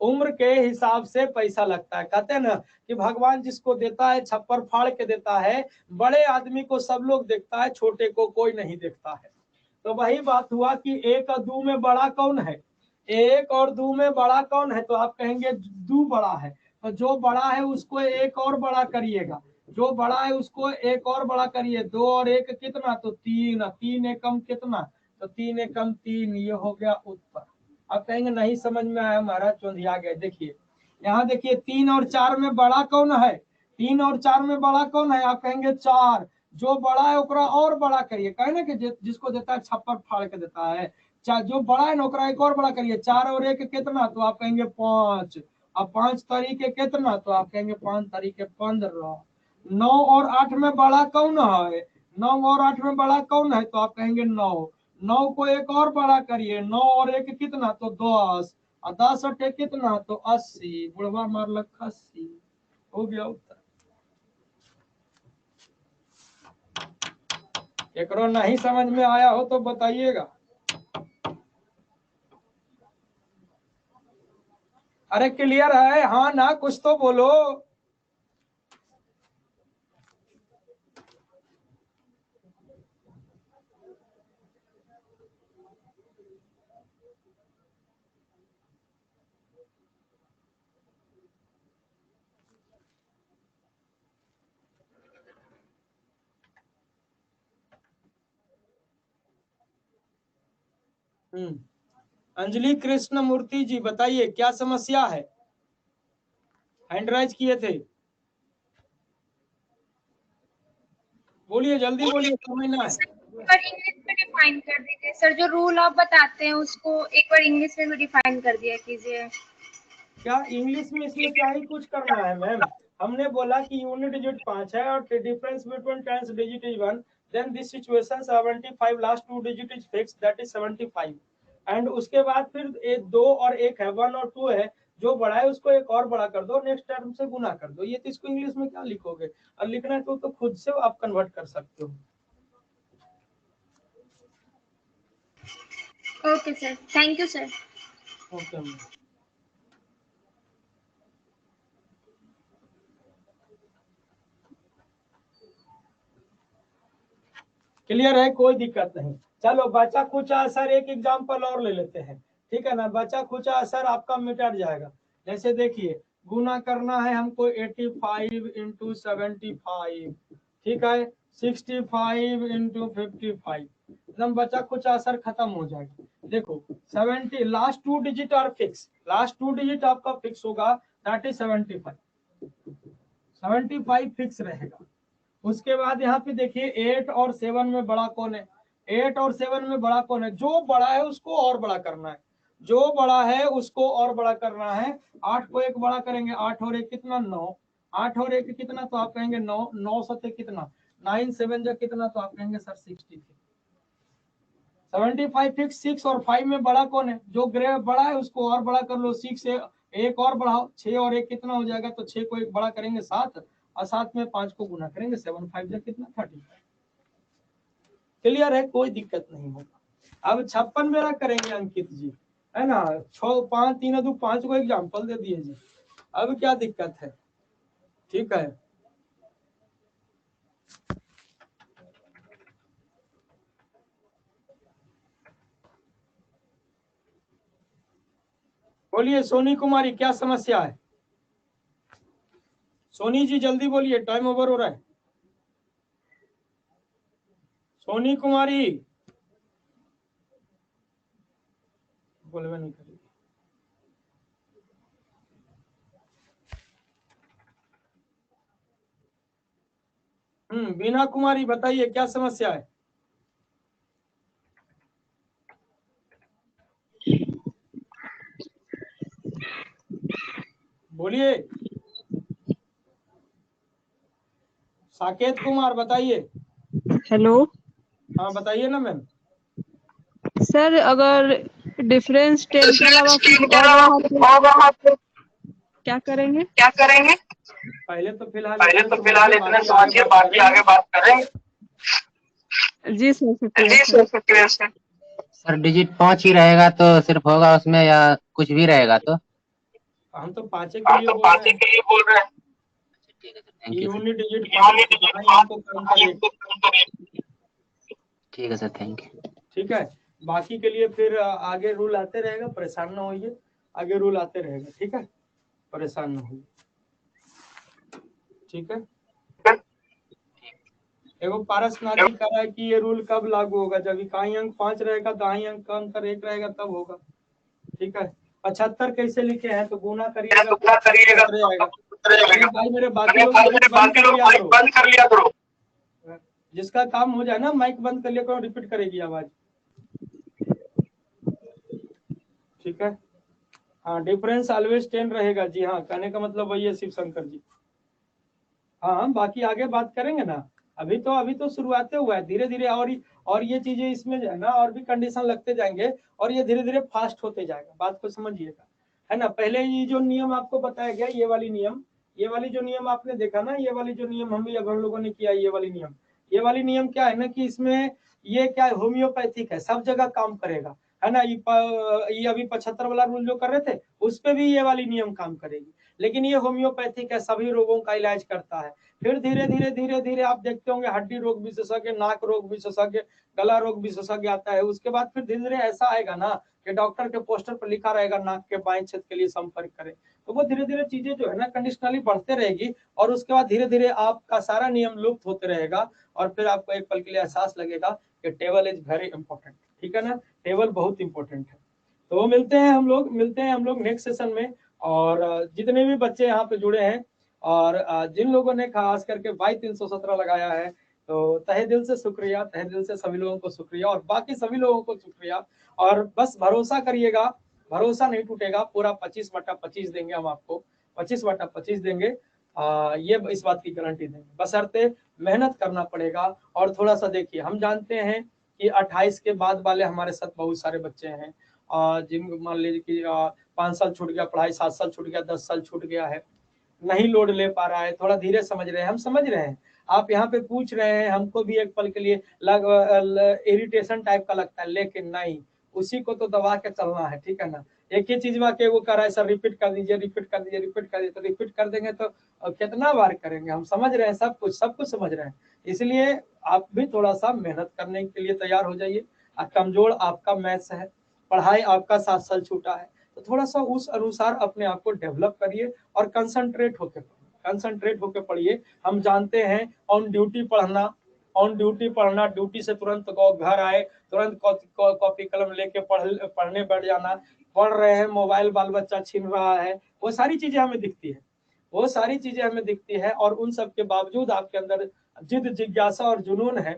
उम्र के हिसाब से पैसा लगता है। कहते हैं ना कि भगवान जिसको देता है छप्पर फाड़ के देता है, बड़े आदमी को सब लोग देखता है, छोटे को कोई नहीं देखता है। तो वही बात हुआ कि 1 और 2 में बड़ा कौन है, 1 और 2 में बड़ा कौन है, तो आप कहेंगे 2 बड़ा है, तो जो बड़ा है उसको 1 और बड़ा करिएगा, जो बड़ा है उसको 1 और बड़ा करिए। 2 और 1 कितना, तो 3, 3 एकम कितना, तो 3 एकम 3, ये हो गया उत्तर। आप कहेंगे नहीं समझ में आया महाराज, चौंधिया गए। देखिए यहाँ देखिए 3 और 4 में बड़ा कौन है, 3 और 4 में बड़ा कौन है, आप कहेंगे 4। जो बड़ा है ओकरा और बड़ा करिए, कहे ना कि जिसको देता है छप्पर फाड़ के देता है, जो बड़ा है ना ओकरा 1 और बड़ा करिए। 4 और 1 कितना, तो आप कहेंगे 5। अब 5 तरीके कितना, तो आप कहेंगे 5 तरीके 15। 9 और 8 में बड़ा कौन है, 9 और 8 में बड़ा कौन है, तो आप कहेंगे 9। 9 को 1 और बड़ा करिए, 9 और 1 कितना, तो 10, और 10 और 1 कितना, तो 80। बुढ़वा मारलक 80, हो गया उत्तर। एकरो नहीं समझ में आया हो तो बताइएगा। अरे क्लियर है, हाँ ना, कुछ तो बोलो। अंजलि कृष्ण मूर्ति जी बताइए क्या समस्या है, हैंड राइज किए थे, बोलिए जल्दी बोलिए, समझना है। एक बार इंग्लिश में डिफाइन कर दीजिए सर, जो रूल आप बताते हैं उसको एक बार इंग्लिश में भी डिफाइन कर दिया कीजिए। क्या इंग्लिश में, इसमें क्या ही कुछ करना है मैम, हमने बोला कि यूनिट डिजिट 5 है और difference between tens digit is 1, then this situation 75 last 2 digit is fix, that is 75। And उसके बाद फिर 2 और 1 है, 1 और 2 है, जो बड़ा है उसको 1 और बड़ा कर दो, नेक्स्ट टर्म से गुना कर दो। ये तो इसको इंग्लिश में क्या लिखोगे, और लिखना है तो खुद से आप कन्वर्ट कर सकते हो। Okay sir, thank you sir. Okay ma'am. Clear है, कोई दिक्कत नहीं। चलो बचा खुचा असर एक एग्जांपल और ले लेते हैं, ठीक है ना। बचा खुचा असर आपका मिट जाएगा। जैसे देखिए गुना करना है हमको 85 इंटू 75, ठीक है, 65 इंटू 55, एकदम बचा खुचा असर खत्म हो जाएगा। देखो 70 last 2 digit are fix, last 2 digit आपका फिक्स होगा, दैट इज 75, 75 फिक्स रहेगा। उसके बाद यहाँ पे देखिए 8 और 7 में बड़ा कौन है, 8 और 7 में बड़ा कौन है, जो बड़ा है उसको और बड़ा करना है, जो बड़ा है उसको और बड़ा करना है। 8 को 1 बड़ा करेंगे, 8 और 1 कितना, 9, 8 और 1 कितना, तो आप कहेंगे 9, 9 सत्य कितना, 9 7 जा कितना, तो आप कहेंगे सर 63। 75 फिक्स। 6 और 5 में बड़ा कौन है, जो ग्रे बड़ा है उसको और बड़ा कर लो, 6 से 1 और बढ़ाओ, 6 और 1 कितना हो जाएगा, तो 6 को 1 बड़ा करेंगे 7, और 7 में 5 को गुना करेंगे, 7 5 जा कितना 35। क्लियर है, कोई दिक्कत नहीं होगा। अब 56 मेरा करेंगे अंकित जी, है ना। 6 5 3 2 5 को एग्जाम्पल दे दिए जी, अब क्या दिक्कत है, ठीक है। बोलिए सोनी कुमारी, क्या समस्या है? सोनी जी जल्दी बोलिए, टाइम ओवर हो रहा है। सोनी कुमारी बोलवे नहीं करेगी। बीना कुमारी बताइए, क्या समस्या है? बोलिए। साकेत कुमार बताइए। हेलो हाँ बताइए ना मैम। सर, अगर डिफरेंस 10 के अलावा कुछ और तो क्या करेंगे? पहले तो फिलहाल इतने समझिए, बाकी आगे बात करेंगे। जी सर, शुक्रिया सर। सर डिजिट 5 ही रहेगा तो सिर्फ होगा उसमें, या कुछ भी रहेगा तो? हम तो 5 के लिए बोल रहे हैं। ठीक है sir, thank you. Unit digit 5 हमको काम करिए। ठीक है सर, थैंक यू। ठीक है, बाकी के लिए फिर आगे रूल आते रहेगा, परेशान ना होइए, आगे रूल आते रहेगा, ठीक है, परेशान ना होइए, ठीक है। एगो पारसनाथ जी कह रहा है कि ये रूल कब लागू होगा, जब इकाई अंक 5 रहेगा, दाई अंक का अंतर 1 रहेगा तब होगा, ठीक है। 75 कैसे लिखे हैं तो गुना करिएगा, भाई मेरे बाकी लोग बंद कर लिया करो, जिसका काम हो जाए ना माइक बंद कर लिया करो, रिपीट करेगी आवाज, ठीक है। हाँ, डिफरेंस ऑलवेज 10 रहेगा जी, हाँ कहने का मतलब वही है शिव शंकर जी। हाँ बाकी आगे बात करेंगे ना, अभी तो शुरुआत हुआ है, धीरे धीरे और ये चीजें इसमें जो है ना और भी कंडीशन लगते जाएंगे और ये धीरे धीरे फास्ट होते जाएगा, बात को समझिएगा, है ना। पहले ये जो नियम आपको बताया गया, ये वाली जो नियम आपने देखा ना, ये वाली जो नियम हम लोगों ने किया, ये वाली नियम क्या है ना कि इसमें ये क्या है, होम्योपैथिक है, सब जगह काम करेगा, है ना। ये अभी 75 वाला रूल जो कर रहे थे उस पे भी ये वाली नियम काम करेगी, लेकिन ये होम्योपैथिक है, सभी रोगों का इलाज करता है। फिर धीरे धीरे आप देखते होंगे हड्डी रोग विशेषज्ञ, नाक रोग विशेषज्ञ, गला रोग विशेषज्ञ आता है, उसके बाद फिर धीरे धीरे ऐसा आएगा ना कि डॉक्टर के पोस्टर पर लिखा रहेगा नाक के बाएं क्षेत्र के लिए संपर्क करें। तो वो धीरे धीरे चीजें जो है ना कंडीशनली बढ़ते रहेगी और उसके बाद धीरे धीरे आपका सारा नियम लुप्त होते रहेगा और फिर आपको एक पल के लिए एहसास लगेगा कि टेबल इज वेरी इंपॉर्टेंट, ठीक है ना, टेबल बहुत इंपॉर्टेंट है। तो मिलते हैं हम लोग नेक्स्ट सेशन में, और जितने भी बच्चे यहाँ पे जुड़े हैं और जिन लोगों ने खास करके 22-317 लगाया है, तो तहे दिल से शुक्रिया, तहे दिल से सभी लोगों को शुक्रिया और बाकी सभी लोगों को शुक्रिया। और बस भरोसा करिएगा, भरोसा नहीं टूटेगा, पूरा 25/25 देंगे हम आपको, 25/25 देंगे, ये इस बात की गारंटी देंगे, बशर्ते मेहनत करना पड़ेगा। और थोड़ा सा देखिए, हम जानते हैं कि 28 के बाद वाले हमारे साथ बहुत सारे बच्चे हैं, जिन मान लीजिए कि 5 साल छूट गया पढ़ाई, 7 साल छूट गया, 10 साल छूट गया है, नहीं लोड ले पा रहा है, थोड़ा धीरे समझ रहे हैं, हम समझ रहे हैं, आप यहाँ पे पूछ रहे हैं, हमको भी एक पल के लिए इरिटेशन टाइप का लगता है, लेकिन नहीं, उसी को तो दबा के चलना है, ठीक है ना। एक ही चीज के वो कर रहा है सर, रिपीट कर दीजिए, तो रिपीट कर देंगे तो कितना बार करेंगे, हम समझ रहे हैं, सब कुछ समझ रहे हैं, इसलिए आप भी थोड़ा सा मेहनत करने के लिए तैयार हो जाइए। कमजोर आपका मैथ्स है, पढ़ाई आपका 7 साल छूटा है, तो थोड़ा सा उस अनुसार अपने आप को डेवलप करिए और कंसंट्रेट होकर पढ़िए। हम जानते हैं ऑन ड्यूटी पढ़ना, ड्यूटी से तुरंत घर आए, तुरंत कॉपी कलम लेके पढ़ने बैठ जाना, पढ़ रहे हैं, मोबाइल बाल बच्चा छीन रहा है, वो सारी चीजें हमें दिखती है, और उन सब के बावजूद आपके अंदर जिद, जिज्ञासा और जुनून है,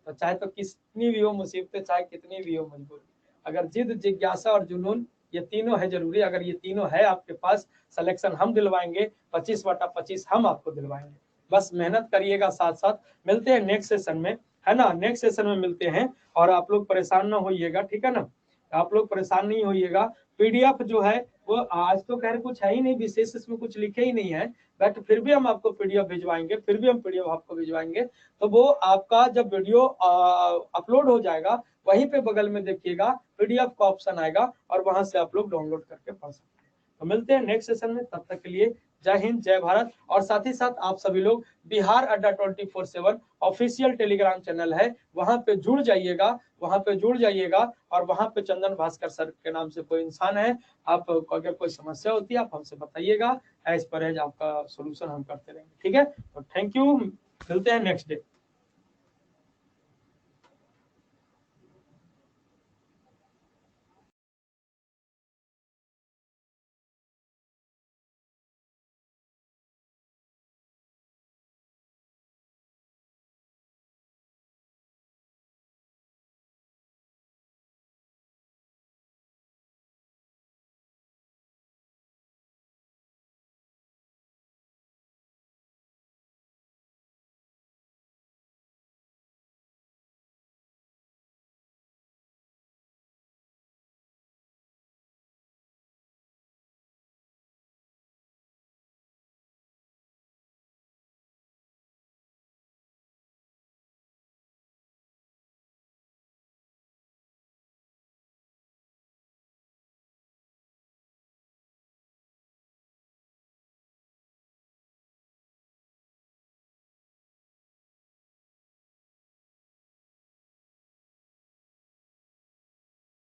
तो चाहे तो कितनी भी हो मुसीबतें, चाहे कितनी भी हो मजबूरी, अगर जिद, जिज्ञासा और जुनून, ये तीनों है जरूरी, अगर ये तीनों है आपके पास, सिलेक्शन हम दिलवाएंगे, 25/25 हम आपको दिलवाएंगे, बस मेहनत करिएगा साथ साथ। मिलते हैं नेक्स्ट सेशन में, है ना, नेक्स्ट सेशन में मिलते हैं, और आप लोग परेशान ना होइएगा, ठीक है ना, आप लोग परेशान नहीं होइएगा। पीडीएफ जो है वो आज तो खैर कुछ है ही नहीं विशेष, इसमें कुछ लिखे ही नहीं है, बट फिर भी हम आपको पीडीएफ भिजवाएंगे, फिर भी हम पीडीएफ आपको भिजवाएंगे। तो वो आपका जब वीडियो अपलोड हो जाएगा वहीं पे बगल में देखिएगा पीडीएफ का ऑप्शन आएगा और वहां से आप लोग डाउनलोड करके पढ़ सकते हैं। तो मिलते हैं नेक्स्ट सेशन में, तब तक के लिए जय हिंद जय भारत। और साथ ही साथ आप सभी लोग बिहार अड्डा 24/7 ऑफिशियल टेलीग्राम चैनल है, वहां पे जुड़ जाइएगा, और वहां पे चंदन भास्कर सर के नाम से कोई इंसान है, आप अगर कोई समस्या होती है आप हमसे बताइएगा, एज पर एज आपका सोल्यूशन हम करते रहेंगे। ठीक है, तो थैंक यू, मिलते हैं नेक्स्ट डे।